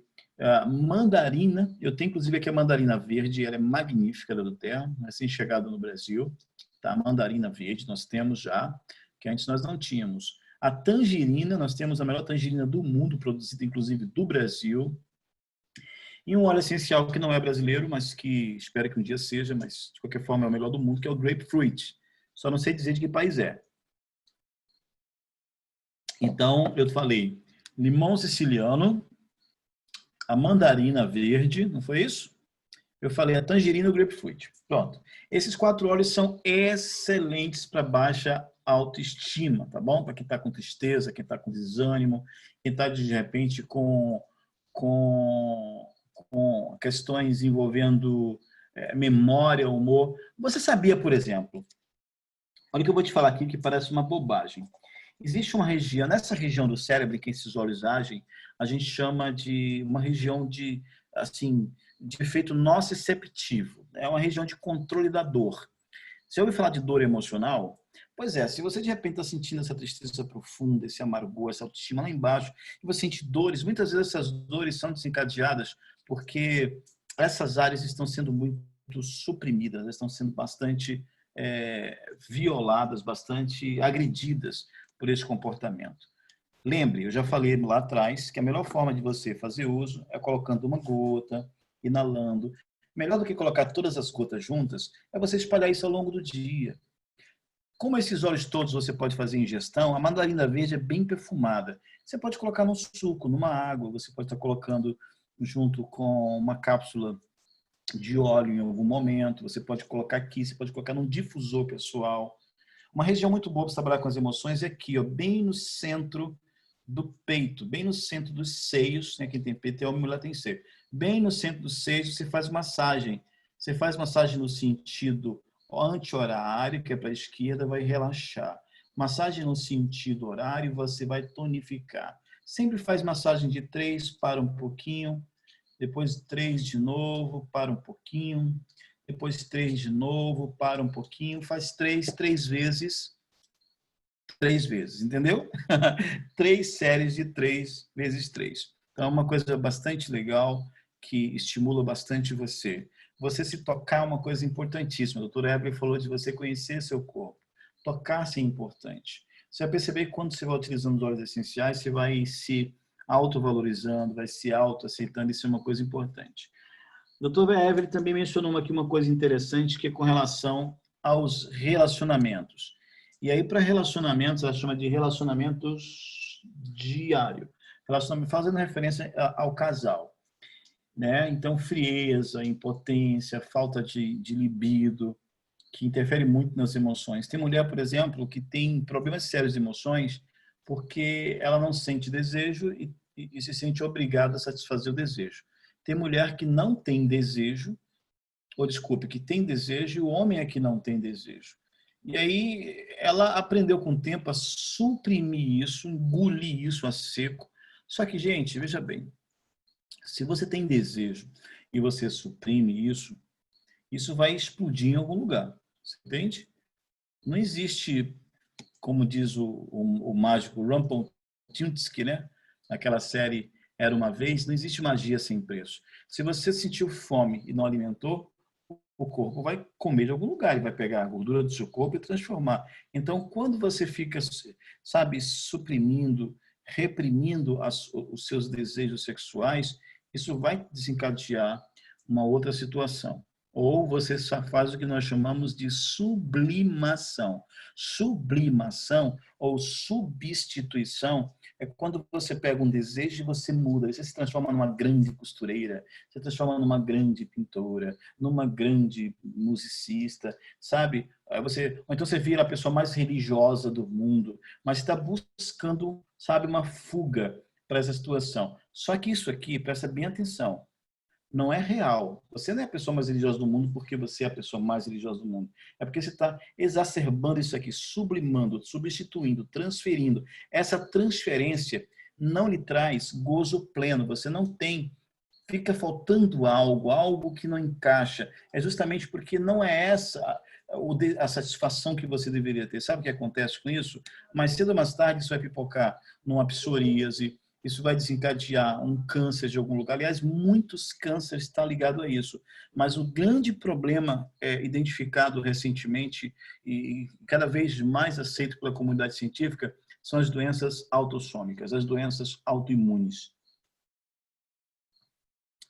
mandarina. Eu tenho inclusive aqui a mandarina verde, ela é magnífica, da do Terra, recém-chegada no Brasil. Tá? Mandarina verde nós temos já, que antes nós não tínhamos. A tangerina, nós temos a melhor tangerina do mundo, produzida inclusive do Brasil. E um óleo essencial que não é brasileiro, mas que espero que um dia seja, mas de qualquer forma é o melhor do mundo, que é o grapefruit. Só não sei dizer de que país é. Então, eu falei limão siciliano, a mandarina verde, não foi isso? Eu falei a tangerina e o grapefruit. Pronto. Esses 4 óleos são excelentes para baixa autoestima, tá bom? Para quem está com tristeza, quem está com desânimo, quem está de repente com questões envolvendo memória, humor. Você sabia, por exemplo, olha o que eu vou te falar aqui que parece uma bobagem. Existe uma região, nessa região do cérebro em que esses óleos agem, a gente chama de uma região de efeito nociceptivo. É uma região de controle da dor. Você ouve falar de dor emocional? Pois é, se você de repente está sentindo essa tristeza profunda, esse amargor, essa autoestima lá embaixo, e você sente dores, muitas vezes essas dores são desencadeadas porque essas áreas estão sendo muito suprimidas, estão sendo bastante violadas, bastante agredidas por esse comportamento. Lembre, eu já falei lá atrás que a melhor forma de você fazer uso é colocando uma gota, inalando. Melhor do que colocar todas as gotas juntas é você espalhar isso ao longo do dia. Como esses óleos todos você pode fazer ingestão, a mandarina verde é bem perfumada. Você pode colocar no suco, numa água, você pode estar colocando junto com uma cápsula de óleo em algum momento, você pode colocar aqui, você pode colocar num difusor pessoal. Uma região muito boa para trabalhar com as emoções é aqui, ó, bem no centro do peito, bem no centro dos seios, né? Quem tem peito tem homem, mulher tem seio. Bem no centro dos seios você faz massagem. Você faz massagem no sentido anti-horário, que é para a esquerda, vai relaxar. Massagem no sentido horário, você vai tonificar. Sempre faz massagem de 3, para um pouquinho, depois 3 de novo, para um pouquinho, depois 3 de novo, para um pouquinho, faz 3 vezes, entendeu? 3 séries de 3 vezes 3. Então, é uma coisa bastante legal, que estimula bastante você. Você se tocar é uma coisa importantíssima. A doutora Evelyn falou de você conhecer seu corpo. Tocar-se é importante. Você vai perceber que quando você vai utilizando os óleos essenciais, você vai se autovalorizando, vai se autoaceitando. Isso é uma coisa importante. A doutora Evelyn também mencionou aqui uma coisa interessante, que é com relação aos relacionamentos. E aí, para relacionamentos, ela chama de relacionamentos diários. Fazendo referência ao casal. Né? Então, frieza, impotência, falta de libido, que interfere muito nas emoções. Tem mulher, por exemplo, que tem problemas sérios de emoções porque ela não sente desejo e se sente obrigada a satisfazer o desejo. Tem mulher que não tem desejo ou desculpe, que tem desejo, e o homem é que não tem desejo. E aí ela aprendeu com o tempo a suprimir isso, engolir isso a seco. Só que, gente, veja bem, se você tem desejo e você suprime isso, isso vai explodir em algum lugar. Você entende? Não existe, como diz o mágico Rumpelstiltskin, né? Naquela série Era uma Vez, não existe magia sem preço. Se você sentiu fome e não alimentou, o corpo vai comer de algum lugar, ele vai pegar a gordura do seu corpo e transformar. Então, quando você fica, sabe, suprimindo, reprimindo os seus desejos sexuais, isso vai desencadear uma outra situação. Ou você só faz o que nós chamamos de sublimação. Sublimação ou substituição é quando você pega um desejo e você muda, você se transforma numa grande costureira, se transforma numa grande pintora, numa grande musicista, sabe? Ou então você vira a pessoa mais religiosa do mundo, mas está buscando, sabe, uma fuga para essa situação. Só que isso aqui, presta bem atenção, não é real. Você não é a pessoa mais religiosa do mundo porque você é a pessoa mais religiosa do mundo. É porque você está exacerbando isso aqui, sublimando, substituindo, transferindo. Essa transferência não lhe traz gozo pleno. Você não tem, fica faltando algo, algo que não encaixa. É justamente porque não é essa a satisfação que você deveria ter. Sabe o que acontece com isso? Mais cedo ou mais tarde isso vai pipocar numa psoríase, isso vai desencadear um câncer de algum lugar. Aliás, muitos cânceres estão ligados a isso. Mas o grande problema identificado recentemente e cada vez mais aceito pela comunidade científica são as doenças autossômicas, as doenças autoimunes.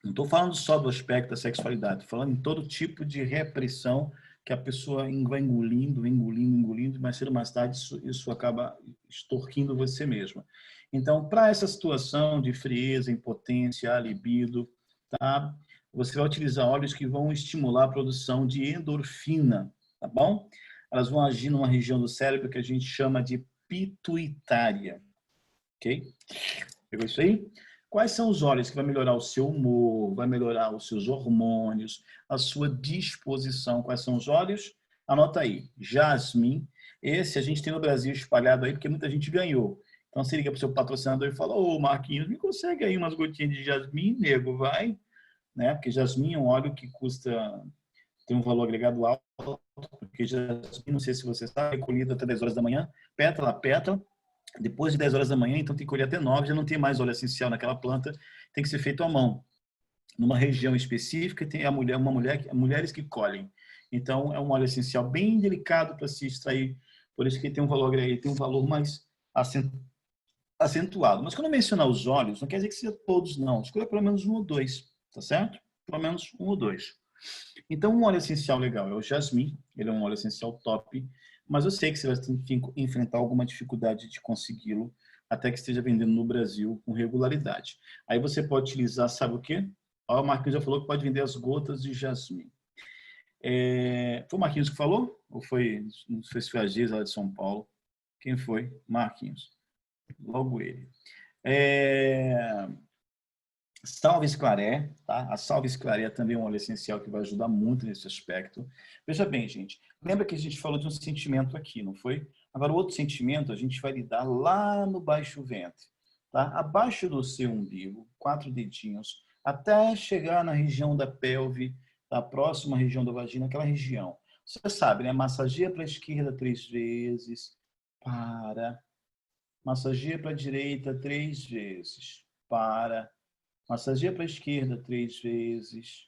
Não estou falando só do aspecto da sexualidade, estou falando em todo tipo de repressão que a pessoa vai engolindo, engolindo, engolindo, mas cedo ou mais tarde isso acaba extorquindo você mesma. Então, para essa situação de frieza, impotência, libido, tá? Você vai utilizar óleos que vão estimular a produção de endorfina, tá bom? Elas vão agir numa região do cérebro que a gente chama de pituitária, ok? Pegou isso aí? Quais são os óleos que vai melhorar o seu humor, vai melhorar os seus hormônios, a sua disposição? Quais são os óleos? Anota aí, jasmim. Esse a gente tem no Brasil espalhado aí porque muita gente ganhou. Então você liga para o seu patrocinador e fala: ô Marquinhos, me consegue aí umas gotinhas de jasmim, nego, vai? Né? Porque jasmim é um óleo que tem um valor agregado alto, porque jasmim, não sei se você sabe, é colhido até 10 horas da manhã, pétala a pétala. Depois de 10 horas da manhã, então tem que colher até 9, já não tem mais óleo essencial naquela planta, tem que ser feito à mão. Numa região específica, tem mulheres que colhem. Então, é um óleo essencial bem delicado para se extrair, por isso que tem um valor mais acentuado. Mas quando eu mencionar os óleos, não quer dizer que seja todos, não. Escolha pelo menos um ou dois, tá certo? Pelo menos um ou dois. Então, um óleo essencial legal é o jasmim, ele é um óleo essencial top, mas eu sei que você vai enfrentar alguma dificuldade de consegui-lo até que esteja vendendo no Brasil com regularidade. Aí você pode utilizar, sabe o quê? O Marquinhos já falou que pode vender as gotas de jasmim. Foi o Marquinhos que falou? Ou foi, não sei se foi a Geisa lá de São Paulo? Quem foi? Marquinhos. Logo ele. Salve Claré, tá? A Salve Claré também é um óleo essencial que vai ajudar muito nesse aspecto. Veja bem, gente, lembra que a gente falou de um sentimento aqui, não foi? Agora, o outro sentimento a gente vai lidar lá no baixo ventre, tá? Abaixo do seu umbigo, 4 dedinhos, até chegar na região da pelve, da próxima região da vagina, aquela região. Você sabe, né? Massageia para a esquerda 3 vezes, para. Massageia para a direita 3 vezes, para. Massageia para a esquerda 3 vezes,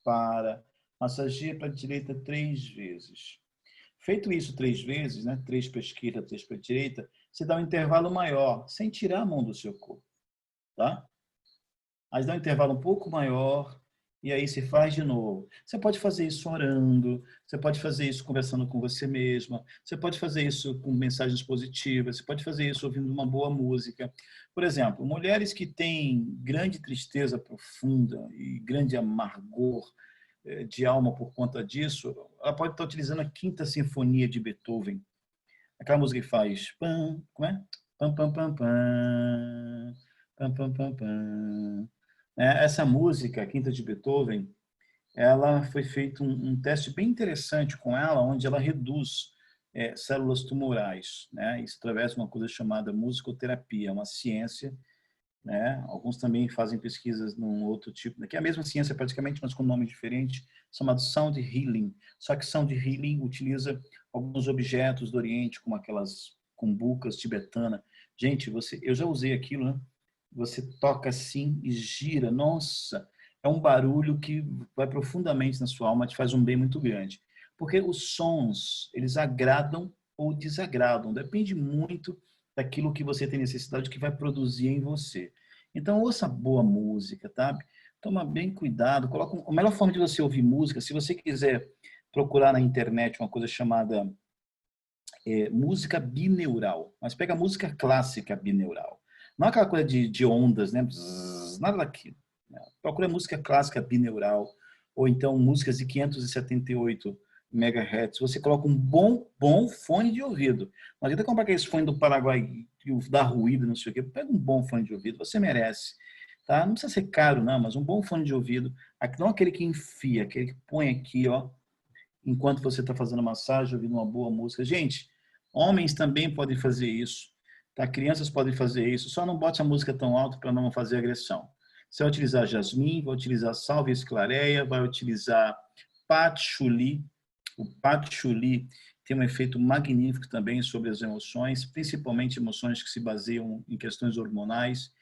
para. Massageia para a direita 3 vezes. Feito isso 3 vezes, né? 3 para a esquerda, 3 para a direita, você dá um intervalo maior, sem tirar a mão do seu corpo, tá? Mas dá um intervalo um pouco maior e aí você faz de novo. Você pode fazer isso orando, você pode fazer isso conversando com você mesma, você pode fazer isso com mensagens positivas, você pode fazer isso ouvindo uma boa música. Por exemplo, mulheres que têm grande tristeza profunda e grande amargor de alma por conta disso, ela pode estar utilizando a Quinta Sinfonia de Beethoven. Aquela música que faz pam, como é? Pam, pam, pam, pam, pam, pam, pam, pam. Essa música, a Quinta de Beethoven, ela foi feito um teste bem interessante com ela, onde ela reduz células tumorais, né? Isso através de uma coisa chamada musicoterapia, uma ciência, né? Alguns também fazem pesquisas num outro tipo, que é a mesma ciência praticamente, mas com nome diferente, chamado Sound Healing. Só que Sound Healing utiliza alguns objetos do Oriente, como aquelas cumbucas tibetanas. Gente, eu já usei aquilo, né? Você toca assim e gira, nossa, é um barulho que vai profundamente na sua alma, te faz um bem muito grande. Porque os sons, eles agradam ou desagradam, depende muito daquilo que você tem necessidade, que vai produzir em você. Então, ouça boa música, tá? Toma bem cuidado, a melhor forma de você ouvir música, se você quiser procurar na internet uma coisa chamada música bineural, mas pega música clássica bineural. Não é aquela coisa de ondas, né? Bzzz, nada daquilo. Né? Procura música clássica bineural, ou então músicas de 578 MHz. Você coloca um bom fone de ouvido. Não adianta comprar aqueles fones do Paraguai que dá ruído, não sei o quê. Pega um bom fone de ouvido, você merece. Tá? Não precisa ser caro, não, mas um bom fone de ouvido, não aquele que enfia, aquele que põe aqui, ó, enquanto você está fazendo massagem, ouvindo uma boa música. Gente, homens também podem fazer isso, tá? Crianças podem fazer isso, só não bote a música tão alto para não fazer agressão. Você vai utilizar jasmim, vai utilizar salvia esclareia, vai utilizar patchouli. O patchouli tem um efeito magnífico também sobre as emoções, principalmente emoções que se baseiam em questões hormonais.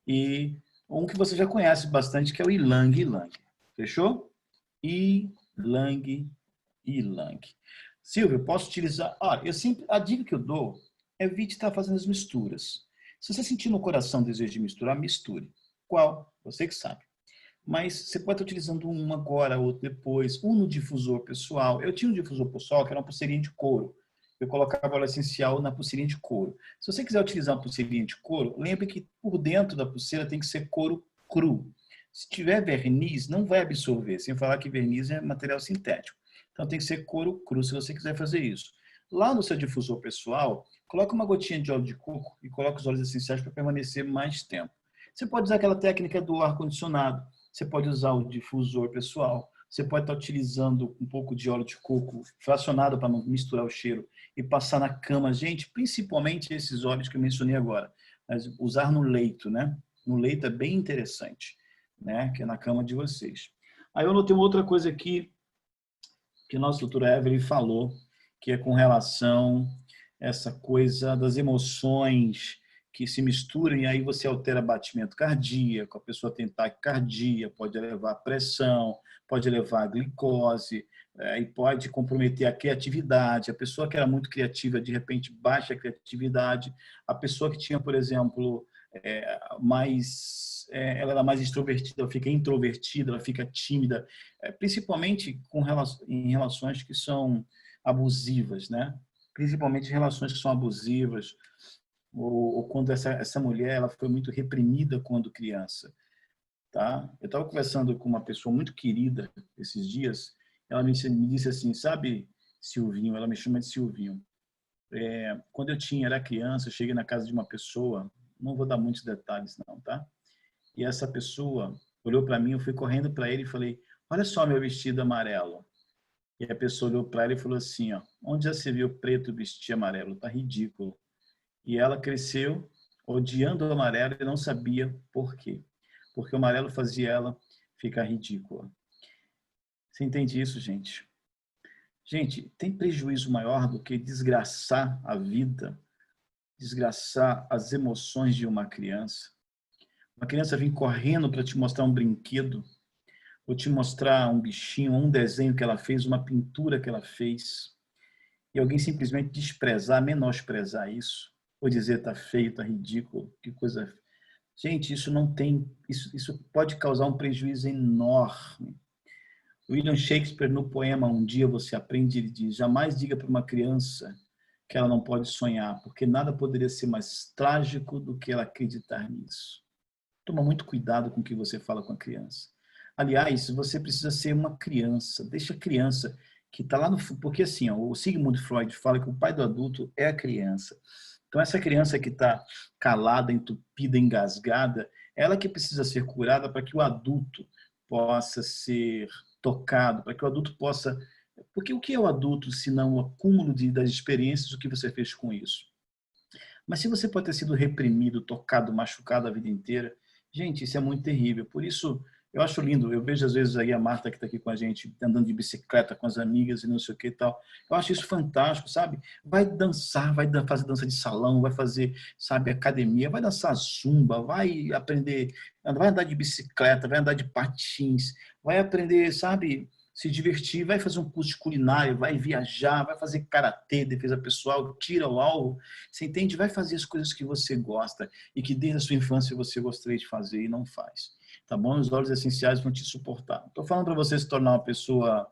E um que você já conhece bastante, que é o ylang ylang. Fechou? Ylang ylang. Silvio, posso utilizar... a dica que eu dou é evite estar fazendo as misturas. Se você sentir no coração o desejo de misturar, misture. Qual? Você que sabe. Mas você pode estar utilizando um agora, outro depois, um no difusor pessoal. Eu tinha um difusor pessoal que era uma pulseirinha de couro. Eu colocava óleo essencial na pulseirinha de couro. Se você quiser utilizar uma pulseirinha de couro, lembre que por dentro da pulseira tem que ser couro cru. Se tiver verniz, não vai absorver, sem falar que verniz é material sintético. Então tem que ser couro cru se você quiser fazer isso. Lá no seu difusor pessoal, coloque uma gotinha de óleo de coco e coloque os óleos essenciais para permanecer mais tempo. Você pode usar aquela técnica do ar-condicionado. Você pode usar o difusor pessoal. Você pode estar utilizando um pouco de óleo de coco fracionado para não misturar o cheiro e passar na cama. Gente, principalmente esses óleos que eu mencionei agora. Mas usar no leito, né? No leito é bem interessante, né? Que é na cama de vocês. Aí eu notei uma outra coisa aqui que a nossa doutora Evelyn falou, que é com relação a essa coisa das emoções que se misturam e aí você altera batimento cardíaco, a pessoa tem taquicardia, pode elevar a pressão, pode elevar a glicose, e pode comprometer a criatividade. A pessoa que era muito criativa, de repente, baixa a criatividade. A pessoa que tinha, por exemplo, ela era mais extrovertida, ela fica introvertida, ela fica tímida, principalmente em relações que são abusivas, né? Principalmente em relações que são abusivas, ou quando essa mulher ela foi muito reprimida quando criança, tá? Eu estava conversando com uma pessoa muito querida esses dias, ela me disse assim, sabe, Silvinho, ela me chama de Silvinho. Quando eu era criança, eu cheguei na casa de uma pessoa, não vou dar muitos detalhes não, tá? E essa pessoa olhou para mim, eu fui correndo para ele e falei, olha só meu vestido amarelo. E a pessoa olhou para ele e falou assim, ó, onde já se viu preto vestir amarelo? Tá ridículo. E ela cresceu odiando o amarelo e não sabia por quê. Porque o amarelo fazia ela ficar ridícula. Você entende isso, gente? Gente, tem prejuízo maior do que desgraçar a vida, desgraçar as emoções de uma criança. Uma criança vem correndo para te mostrar um brinquedo, ou te mostrar um bichinho, um desenho que ela fez, uma pintura que ela fez, e alguém simplesmente desprezar, menosprezar isso, ou dizer tá feio, tá ridículo, que coisa... Gente, isso não tem... Isso pode causar um prejuízo enorme. William Shakespeare, no poema Um Dia Você Aprende, ele diz, jamais diga para uma criança que ela não pode sonhar, porque nada poderia ser mais trágico do que ela acreditar nisso. Toma muito cuidado com o que você fala com a criança. Aliás, você precisa ser uma criança. Deixa a criança que está lá no... Porque assim, ó, o Sigmund Freud fala que o pai do adulto é a criança. Então, essa criança que está calada, entupida, engasgada, ela que precisa ser curada para que o adulto possa ser tocado, para que o adulto possa... Porque o que é o adulto, se não o acúmulo das experiências, o que você fez com isso? Mas se você pode ter sido reprimido, tocado, machucado a vida inteira, gente, isso é muito terrível. Por isso, eu acho lindo. Eu vejo às vezes aí a Marta que está aqui com a gente, andando de bicicleta com as amigas e não sei o que e tal. Eu acho isso fantástico, sabe? Vai dançar, vai fazer dança de salão, vai fazer, sabe, academia, vai dançar zumba, vai aprender, vai andar de bicicleta, vai andar de patins, vai aprender, sabe, se divertir, vai fazer um curso de culinária, vai viajar, vai fazer karatê, defesa pessoal, tira o alvo, você entende? Vai fazer as coisas que você gosta e que desde a sua infância você gostaria de fazer e não faz. Tá bom? Os óleos essenciais vão te suportar. Estou falando para você se tornar uma pessoa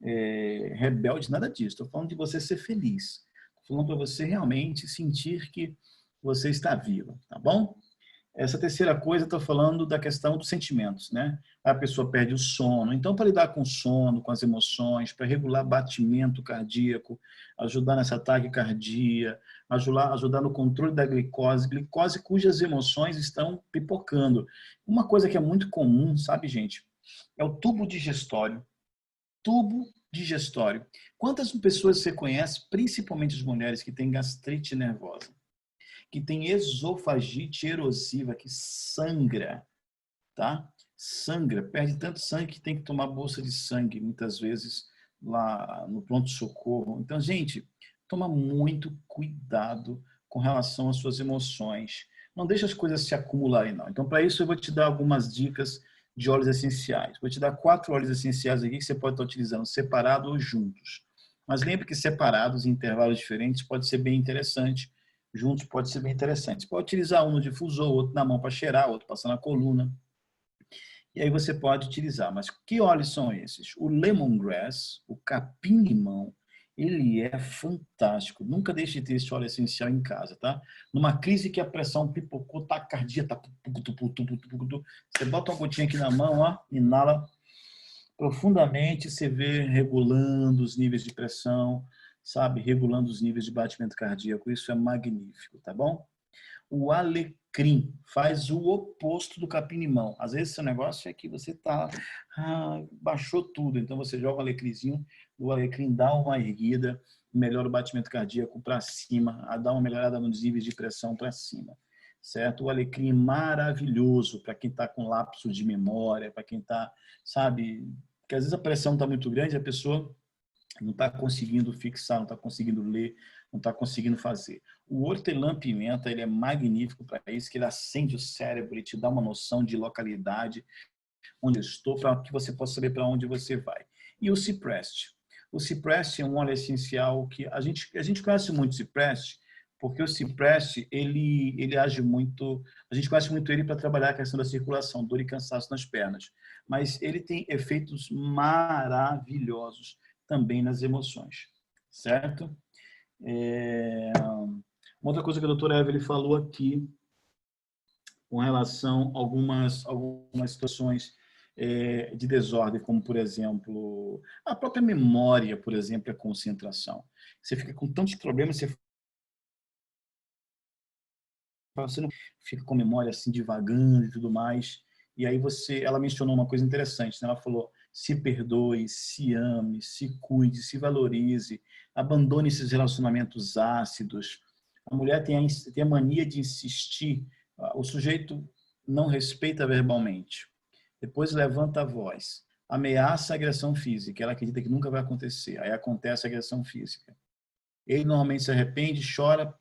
rebelde, nada disso. Estou falando de você ser feliz. Estou falando para você realmente sentir que você está viva, tá bom? Essa terceira coisa, estou falando da questão dos sentimentos, né? A pessoa perde o sono. Então, para lidar com o sono, com as emoções, para regular batimento cardíaco, ajudar nessa taquicardia, ajudar no controle da glicose cujas emoções estão pipocando. Uma coisa que é muito comum, sabe, gente? É o tubo digestório. Tubo digestório. Quantas pessoas você conhece, principalmente as mulheres, que têm gastrite nervosa? Que tem esofagite erosiva, que sangra, tá? Sangra, perde tanto sangue que tem que tomar bolsa de sangue, muitas vezes, lá no pronto-socorro. Então, gente, toma muito cuidado com relação às suas emoções. Não deixa as coisas se acumularem, não. Então, para isso, eu vou te dar algumas dicas de óleos essenciais. Vou te dar 4 óleos essenciais aqui que você pode estar utilizando separado ou juntos. Mas lembre que separados, em intervalos diferentes, pode ser bem interessante. Juntos pode ser bem interessante. Você pode utilizar um no difusor, outro na mão para cheirar, outro passar na coluna. E aí você pode utilizar. Mas que óleos são esses? O lemongrass, o capim-limão, ele é fantástico. Nunca deixe de ter esse óleo essencial em casa, tá? Numa crise que a pressão pipocou, taquicardia, tá... Você bota uma gotinha aqui na mão, ó, inala profundamente, você vê regulando os níveis de pressão, sabe? Regulando os níveis de batimento cardíaco. Isso é magnífico, tá bom? O alecrim faz o oposto do capim-limão. Às vezes, seu negócio é que você baixou tudo. Então, você joga o alecrimzinho, o alecrim dá uma erguida, melhora o batimento cardíaco para cima, dá uma melhorada nos níveis de pressão para cima. Certo? O alecrim é maravilhoso para quem está com lapso de memória, para quem está, sabe, porque às vezes a pressão está muito grande, a pessoa não está conseguindo fixar, não está conseguindo ler, não está conseguindo fazer. O hortelã-pimenta, ele é magnífico para isso, que ele acende o cérebro, ele te dá uma noção de localidade, onde eu estou, para que você possa saber para onde você vai. E o cipreste. O cipreste é um óleo essencial que a gente conhece muito o cipreste, porque o cipreste, ele age muito, a gente conhece muito ele para trabalhar a questão da circulação, dor e cansaço nas pernas, mas ele tem efeitos maravilhosos também nas emoções, certo? Uma outra coisa que a doutora Evelyn falou aqui, com relação a algumas situações de desordem, como, por exemplo, a própria memória, por exemplo, a concentração. Você fica com tantos problemas, você não fica com memória assim divagando e tudo mais. E aí ela mencionou uma coisa interessante, né? Ela falou: se perdoe, se ame, se cuide, se valorize, abandone esses relacionamentos ácidos. A mulher tem a mania de insistir, o sujeito não respeita verbalmente, depois levanta a voz, ameaça a agressão física, ela acredita que nunca vai acontecer, aí acontece a agressão física. Ele normalmente se arrepende, chora,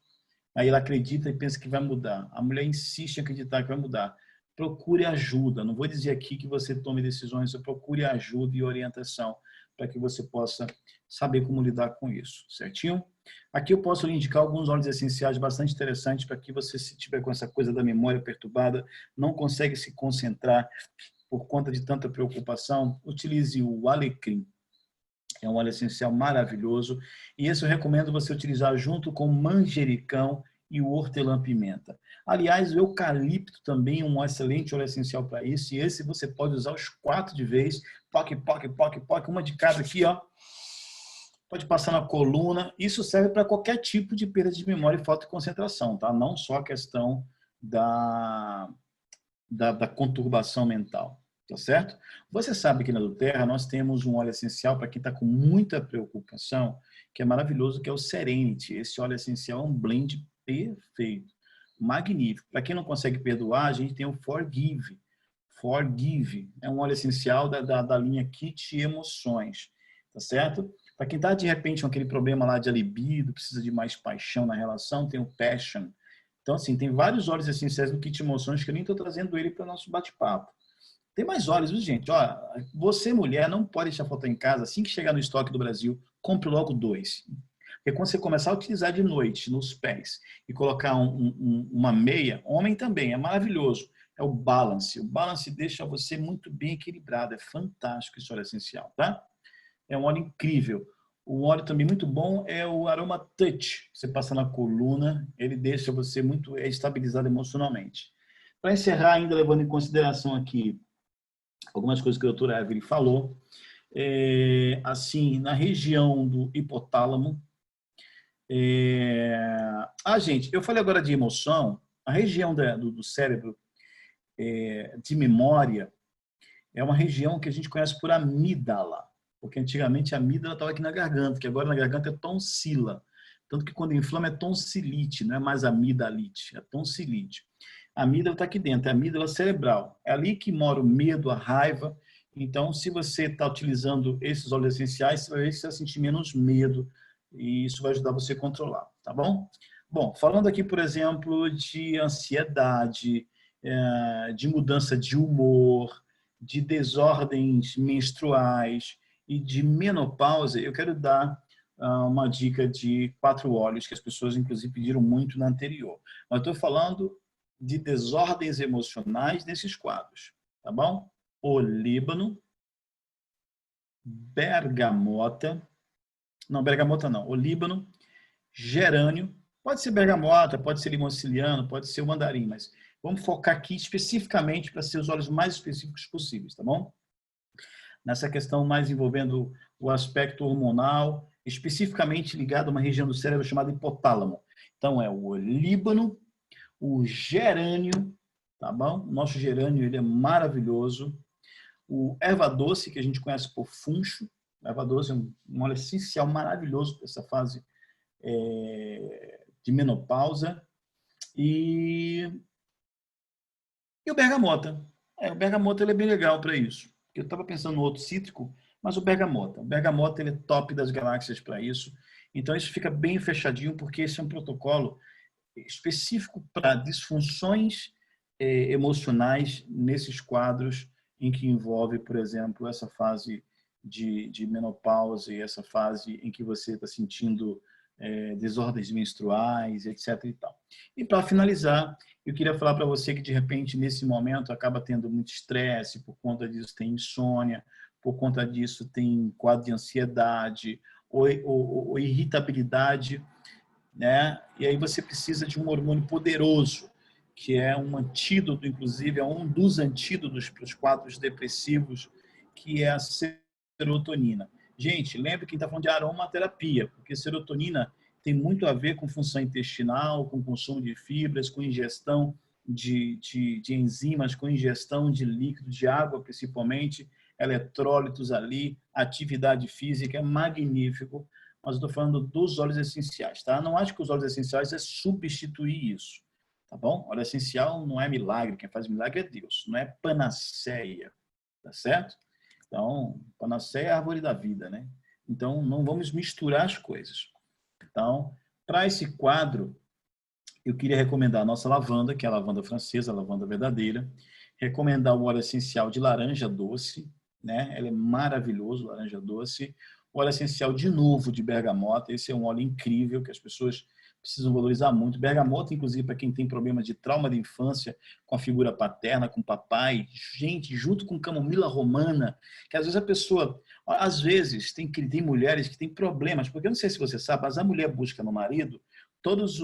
aí ela acredita e pensa que vai mudar. A mulher insiste em acreditar que vai mudar. Procure ajuda. Não vou dizer aqui que você tome decisões, procure ajuda e orientação para que você possa saber como lidar com isso, certinho? Aqui eu posso lhe indicar alguns óleos essenciais bastante interessantes para que você, se tiver com essa coisa da memória perturbada, não consegue se concentrar por conta de tanta preocupação, utilize o alecrim. É um óleo essencial maravilhoso e esse eu recomendo você utilizar junto com manjericão e o hortelã-pimenta. Aliás, o eucalipto também é um excelente óleo essencial para isso, e esse você pode usar os 4 de vez, poque, uma de cada aqui, ó. Pode passar na coluna. Isso serve para qualquer tipo de perda de memória e falta de concentração, tá? Não só a questão da conturbação mental. Tá certo? Você sabe que na doTERRA nós temos um óleo essencial para quem está com muita preocupação, que é maravilhoso, que é o Serenity. Esse óleo essencial é um blend perfeito, magnífico. Para quem não consegue perdoar, a gente tem o Forgive. Forgive é um óleo essencial da linha Kit Emoções, tá certo? Para quem está de repente com aquele problema lá de libido, precisa de mais paixão na relação, tem o Passion. Então, assim, tem vários óleos essenciais no Kit Emoções que eu nem estou trazendo ele para o nosso bate-papo. Tem mais óleos, viu, gente? Ó, você, mulher, não pode deixar faltar em casa. Assim que chegar no estoque do Brasil, compre logo 2. Porque quando você começar a utilizar de noite nos pés e colocar uma meia, homem também, é maravilhoso. É o Balance. O Balance deixa você muito bem equilibrado. É fantástico esse óleo essencial, tá? É um óleo incrível. O óleo também muito bom é o Aroma Touch. Você passa na coluna, ele deixa você muito estabilizado emocionalmente. Para encerrar, ainda levando em consideração aqui algumas coisas que a doutora Evelyn falou, assim, na região do hipotálamo, gente, eu falei agora de emoção, a região do cérebro de memória é uma região que a gente conhece por amígdala, porque antigamente a amígdala estava aqui na garganta, que agora na garganta é tonsila, tanto que quando inflama é tonsilite, não é mais amidalite, é tonsilite. A amígdala está aqui dentro, é a amígdala cerebral. É ali que mora o medo, a raiva. Então, se você está utilizando esses óleos essenciais, você vai ver que você vai sentir menos medo e isso vai ajudar você a controlar, tá bom? Bom, falando aqui, por exemplo, de ansiedade, de mudança de humor, de desordens menstruais e de menopausa, eu quero dar uma dica de 4 óleos que as pessoas, inclusive, pediram muito na anterior. Mas estou falando de desordens emocionais nesses quadros, tá bom? Olíbano, bergamota, olíbano, gerânio, pode ser bergamota, pode ser limão siciliano, pode ser o mandarim, mas vamos focar aqui especificamente para ser os óleos mais específicos possíveis, tá bom? Nessa questão mais envolvendo o aspecto hormonal, especificamente ligado a uma região do cérebro chamada hipotálamo. Então, é o olíbano, o gerânio, tá bom? O nosso gerânio, ele é maravilhoso. O erva doce, que a gente conhece por funcho. A erva doce é um óleo essencial maravilhoso para essa fase de menopausa. E o bergamota. O bergamota ele é bem legal para isso. Eu estava pensando no outro cítrico, mas o bergamota. O bergamota ele é top das galáxias para isso. Então, isso fica bem fechadinho, porque esse é um protocolo específico para disfunções emocionais nesses quadros em que envolve, por exemplo, essa fase de menopausa e essa fase em que você está sentindo desordens menstruais, etc. E tal. E para finalizar, eu queria falar para você que de repente nesse momento acaba tendo muito estresse, por conta disso tem insônia, por conta disso tem quadro de ansiedade ou irritabilidade, né? E aí você precisa de um hormônio poderoso, que é um antídoto, inclusive, é um dos antídotos para os quadros depressivos, que é a serotonina. Gente, lembre que está falando de aromaterapia, porque serotonina tem muito a ver com função intestinal, com consumo de fibras, com ingestão de enzimas, com ingestão de líquido, de água principalmente, eletrólitos ali, atividade física, é magnífico. Mas eu estou falando dos óleos essenciais, tá? Não acho que os óleos essenciais é substituir isso, tá bom? Óleo essencial não é milagre, quem faz milagre é Deus, não é panaceia, tá certo? Então, panaceia é a árvore da vida, né? Então, não vamos misturar as coisas. Então, para esse quadro, eu queria recomendar a nossa lavanda, que é a lavanda francesa, a lavanda verdadeira. Recomendar o óleo essencial de laranja doce, né? Ela é maravilhoso, laranja doce. O óleo essencial, de novo, de bergamota. Esse é um óleo incrível que as pessoas precisam valorizar muito. Bergamota, inclusive, para quem tem problema de trauma de infância com a figura paterna, com o papai. Gente, junto com camomila romana, que às vezes a pessoa... Às vezes, tem mulheres que têm problemas, porque eu não sei se você sabe, mas a mulher busca no marido todas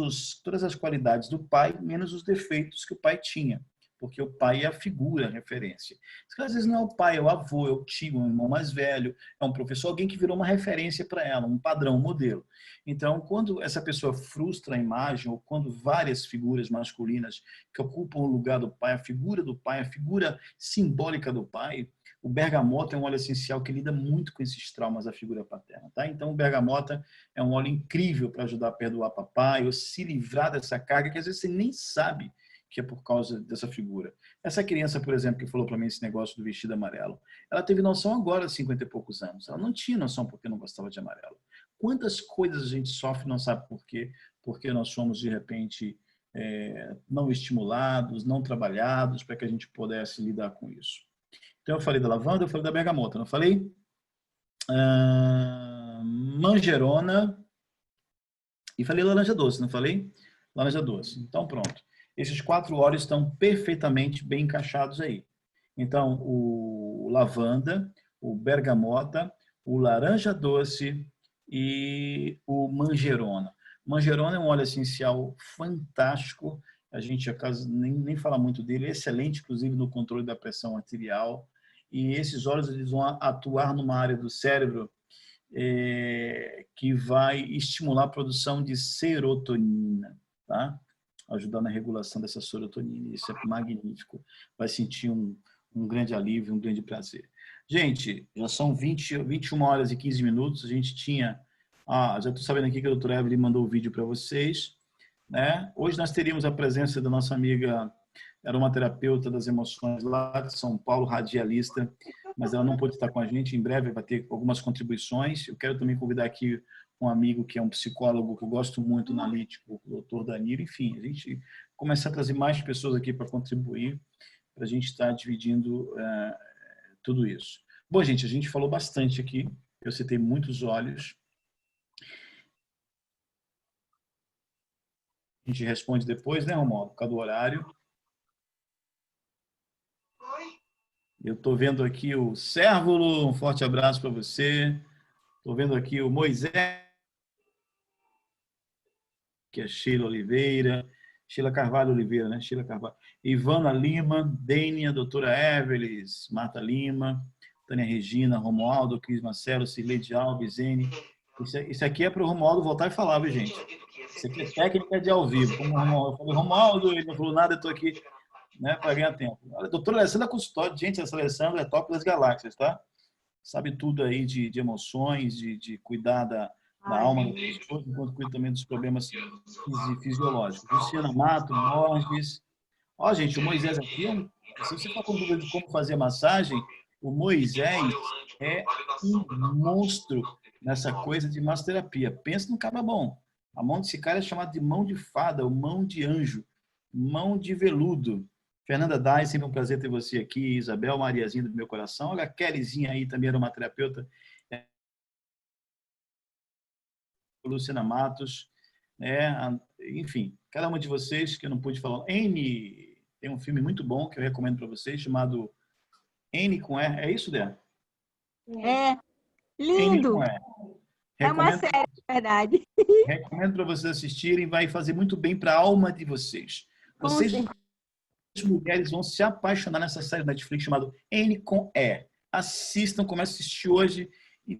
as qualidades do pai, menos os defeitos que o pai tinha. porque o pai é a figura, a referência. Às vezes não é o pai, é o avô, é o tio, é um irmão mais velho, é um professor, alguém que virou uma referência para ela, um padrão, um modelo. Então, quando essa pessoa frustra a imagem, ou quando várias figuras masculinas que ocupam o lugar do pai, a figura simbólica do pai, o bergamota é um óleo essencial que lida muito com esses traumas da figura paterna, tá? Então, o bergamota é um óleo incrível para ajudar a perdoar papai, ou se livrar dessa carga que às vezes você nem sabe que é por causa dessa figura. Essa criança, por exemplo, que falou para mim esse negócio do vestido amarelo, ela teve noção agora, 50 e poucos anos. Ela não tinha noção porque não gostava de amarelo. Quantas coisas a gente sofre e não sabe por quê? Porque nós somos, de repente, não estimulados, não trabalhados para que a gente pudesse lidar com isso. Então, eu falei da lavanda, eu falei da bergamota, não falei? Manjerona e falei laranja doce, não falei? Laranja doce. Então, pronto. Esses 4 óleos estão perfeitamente bem encaixados aí. Então, o lavanda, o bergamota, o laranja doce e o manjerona. Manjerona é um óleo essencial fantástico. A gente, acaso, nem fala muito dele. É excelente, inclusive, no controle da pressão arterial. E esses óleos eles vão atuar numa área do cérebro que vai estimular a produção de serotonina, tá? Ajudar na regulação dessa serotonina. Isso é magnífico. Vai sentir um grande alívio, um grande prazer. Gente, já são 21 horas e 15 minutos. A gente tinha... já estou sabendo aqui que a doutora Evelyn mandou o vídeo para vocês, né? Hoje nós teríamos a presença da nossa amiga aromaterapeuta das emoções lá de São Paulo, radialista, mas ela não pôde estar com a gente. Em breve vai ter algumas contribuições. Eu quero também convidar aqui um amigo que é um psicólogo que eu gosto muito, analítico, o doutor Danilo. Enfim, a gente começar a trazer mais pessoas aqui para contribuir, para a gente estar dividindo tudo isso. Bom, gente, a gente falou bastante aqui. Eu citei muitos óleos. A gente responde depois, né, Romualdo? Por causa do horário. Eu estou vendo aqui o Cérvulo, um forte abraço para você. Estou vendo aqui o Moisés, que é Sheila Oliveira, Sheila Carvalho Oliveira, né? Sheila Carvalho. Ivana Lima, Dênia, doutora Everlis, Marta Lima, Tânia Regina, Romualdo, Cris Marcelo, Cirleide Alves, Zene. Isso aqui é para o Romualdo voltar e falar, viu, gente? Isso aqui é técnica de ao vivo. Como eu falei, Romualdo, ele não falou nada, eu estou aqui, né, para ganhar tempo. A doutora Alessandra Custódio, gente, essa Alessandra é top das galáxias, tá? Sabe tudo aí de emoções, de cuidar da alma das pessoas, enquanto cuida também dos problemas fisiológicos. Luciana Mato, Borges. Ó, gente, o Moisés aqui, se você está com dúvida de como fazer massagem, o Moisés é um monstro nessa coisa de massoterapia. Pensa no cara bom. A mão desse cara é chamada de mão de fada, ou mão de anjo, mão de veludo. Fernanda Dai, sempre um prazer ter você aqui. Isabel Mariazinha do meu coração. Olha a Kellyzinha aí, também era uma terapeuta. Luciana Matos. Enfim, cada uma de vocês que eu não pude falar. N, tem um filme muito bom que eu recomendo para vocês, chamado N com E. É isso, Dé? É, lindo. É uma série, na verdade. Recomendo para vocês assistirem, vai fazer muito bem para a alma de vocês. Vocês, as mulheres, vão se apaixonar nessa série da Netflix chamada N com E. Assistam, comecem a assistir hoje e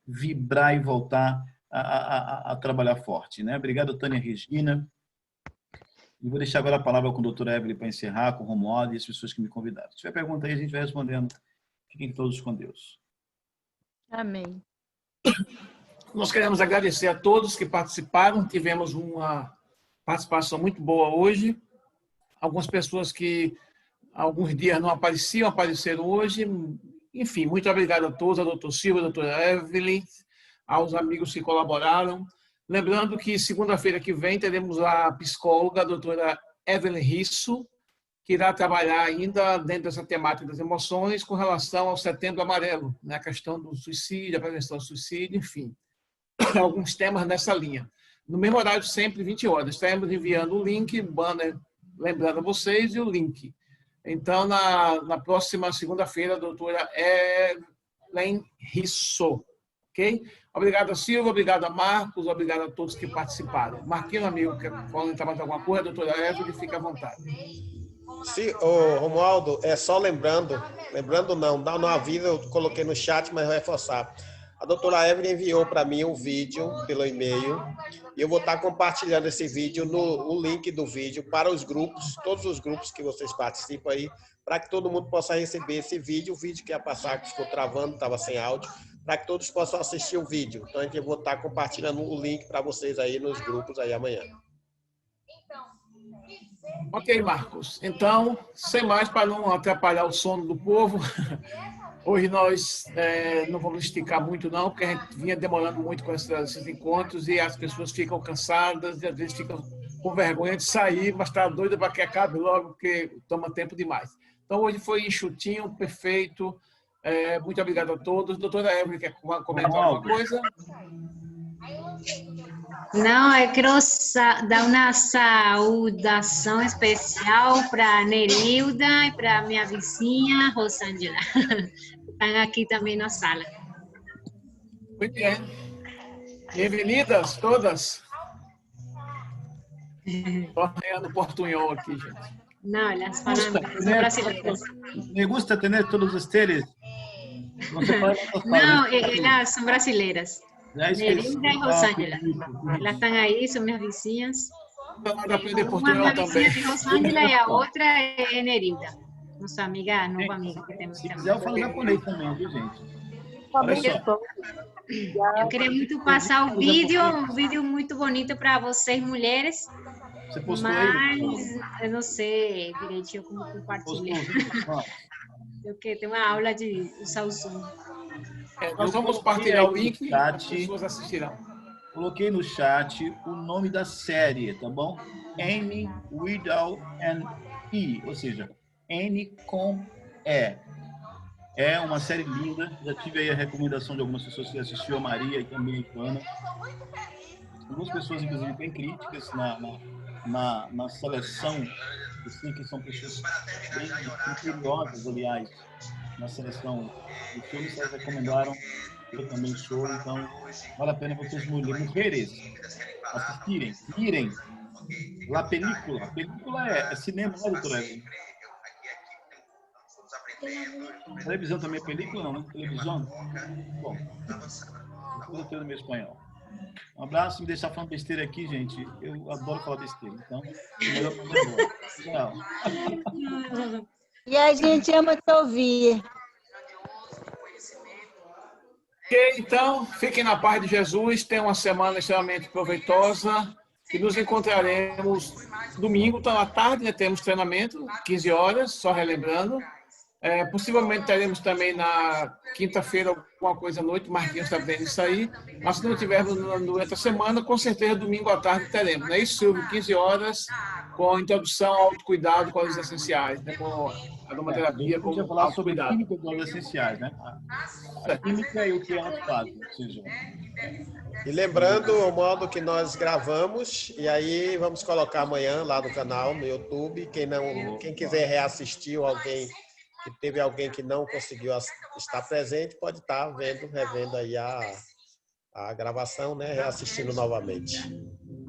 vibrar e voltar a trabalhar forte, né? Obrigado, Tânia Regina. E vou deixar agora a palavra com a doutora Evelyn para encerrar, com o Romualdo e as pessoas que me convidaram. Se tiver pergunta aí, a gente vai respondendo. Fiquem todos com Deus. Amém. Nós queremos agradecer a todos que participaram. Tivemos uma participação muito boa hoje. Algumas pessoas que alguns dias não apareciam, apareceram hoje. Enfim, muito obrigado a todos, a doutora Silva, a doutora Evelyn, aos amigos que colaboraram. Lembrando que segunda-feira que vem teremos a psicóloga, a doutora Evelyn Risso, que irá trabalhar ainda dentro dessa temática das emoções com relação ao Setembro Amarelo, né? A questão do suicídio, a prevenção do suicídio, enfim, alguns temas nessa linha. No mesmo horário, sempre 20 horas. Estaremos enviando o link, banner, lembrando a vocês, e o link. Então, na próxima segunda-feira, a doutora Evelyn Risso, ok? Obrigado, Silvia. Obrigado a Marcos. Obrigado a todos que participaram. Marquinhos, amigo, quer comentar mais alguma coisa? Doutora Evelyn, fica à vontade. Sim, ô, Romualdo, é só lembrando não, dá uma vida, eu coloquei no chat, mas vou reforçar. A doutora Evelyn enviou para mim um vídeo pelo e-mail e eu vou estar compartilhando esse vídeo, o link do vídeo para os grupos, todos os grupos que vocês participam aí, para que todo mundo possa receber esse vídeo, o vídeo que ia passar, que ficou travando, estava sem áudio, para que todos possam assistir o vídeo. Então, eu vou estar compartilhando o link para vocês aí nos grupos aí amanhã. Ok, Marcos. Então, sem mais, para não atrapalhar o sono do povo, hoje nós não vamos esticar muito, não, porque a gente vinha demorando muito com esses encontros e as pessoas ficam cansadas e às vezes ficam com vergonha de sair, mas está doida para que acabe logo, porque toma tempo demais. Então, hoje foi enxutinho, perfeito. Muito obrigado a todos. Doutora Evelyn, quer comentar alguma coisa? Não, eu quero dar uma saudação especial para a Nerilda e para a minha vizinha, Rosângela. Estão aqui também na sala. Muito bem. Bem-vindas todas. Estou arranhando portunhol aqui, gente. Não, elas falam brasileiras. Me gusta tener todos ustedes. Não, elas são brasileiras. Nerilda e Rosângela. Elas estão aí, são minhas vizinhas. Uma vizinha de Rosângela e a outra é Nerilda. Nossa amiga, nova amiga que temos Se também. quiser, eu falo japonês também, viu, gente? Olha só. Eu queria muito passar um vídeo muito bonito para vocês, mulheres. Você postou mas aí? eu não sei direitinho como compartilhar. Postou. Porque tem uma aula de usar o Zoom. Nós vamos partilhar o link e as chat. pessoas assistirão. Coloquei no chat o nome da série, tá bom? N without an E, ou seja, N com E. É uma série linda. Já tive aí a recomendação de algumas pessoas que assistiram, a Maria e também a Ana. Algumas pessoas, inclusive, bem críticas na seleção, assim, que são pessoas bem curiosas, aliás, na seleção do filme, elas recomendaram, eu também sou, então vale a pena vocês mulheres assistirem, irem. La película. Película é cinema, não é, doutora Evelyn? Televisão também é película, não, né? Televisão? Bom, depois eu tenho no meu espanhol. Um abraço, me deixar falando besteira aqui, gente. Eu adoro falar besteira, então melhor não. Tchau. E a gente ama te ouvir. Ok, então, fiquem na paz de Jesus. Tenham uma semana extremamente proveitosa. E nos encontraremos domingo, então à tarde, né, temos treinamento, 15 horas, só relembrando. Possivelmente teremos também na quinta-feira alguma coisa à noite, Marquinhos está vendo isso aí. Mas se não tivermos durante a semana, com certeza domingo à tarde teremos. Não é isso, Silvio? 15 horas, com introdução ao autocuidado com os essenciais, né? Com a aromaterapia, com o falar sobre autocuidado. química dos óleos essenciais, né? A química e o que elas fazem, ou seja, E lembrando o modo que nós gravamos, e aí vamos colocar amanhã lá no canal, no YouTube. Quem quiser reassistir ou teve alguém que não conseguiu estar presente, pode estar revendo aí a gravação, né? Reassistindo novamente.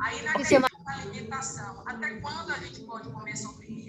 Aí na questão da alimentação, até quando a gente pode comer sobre isso?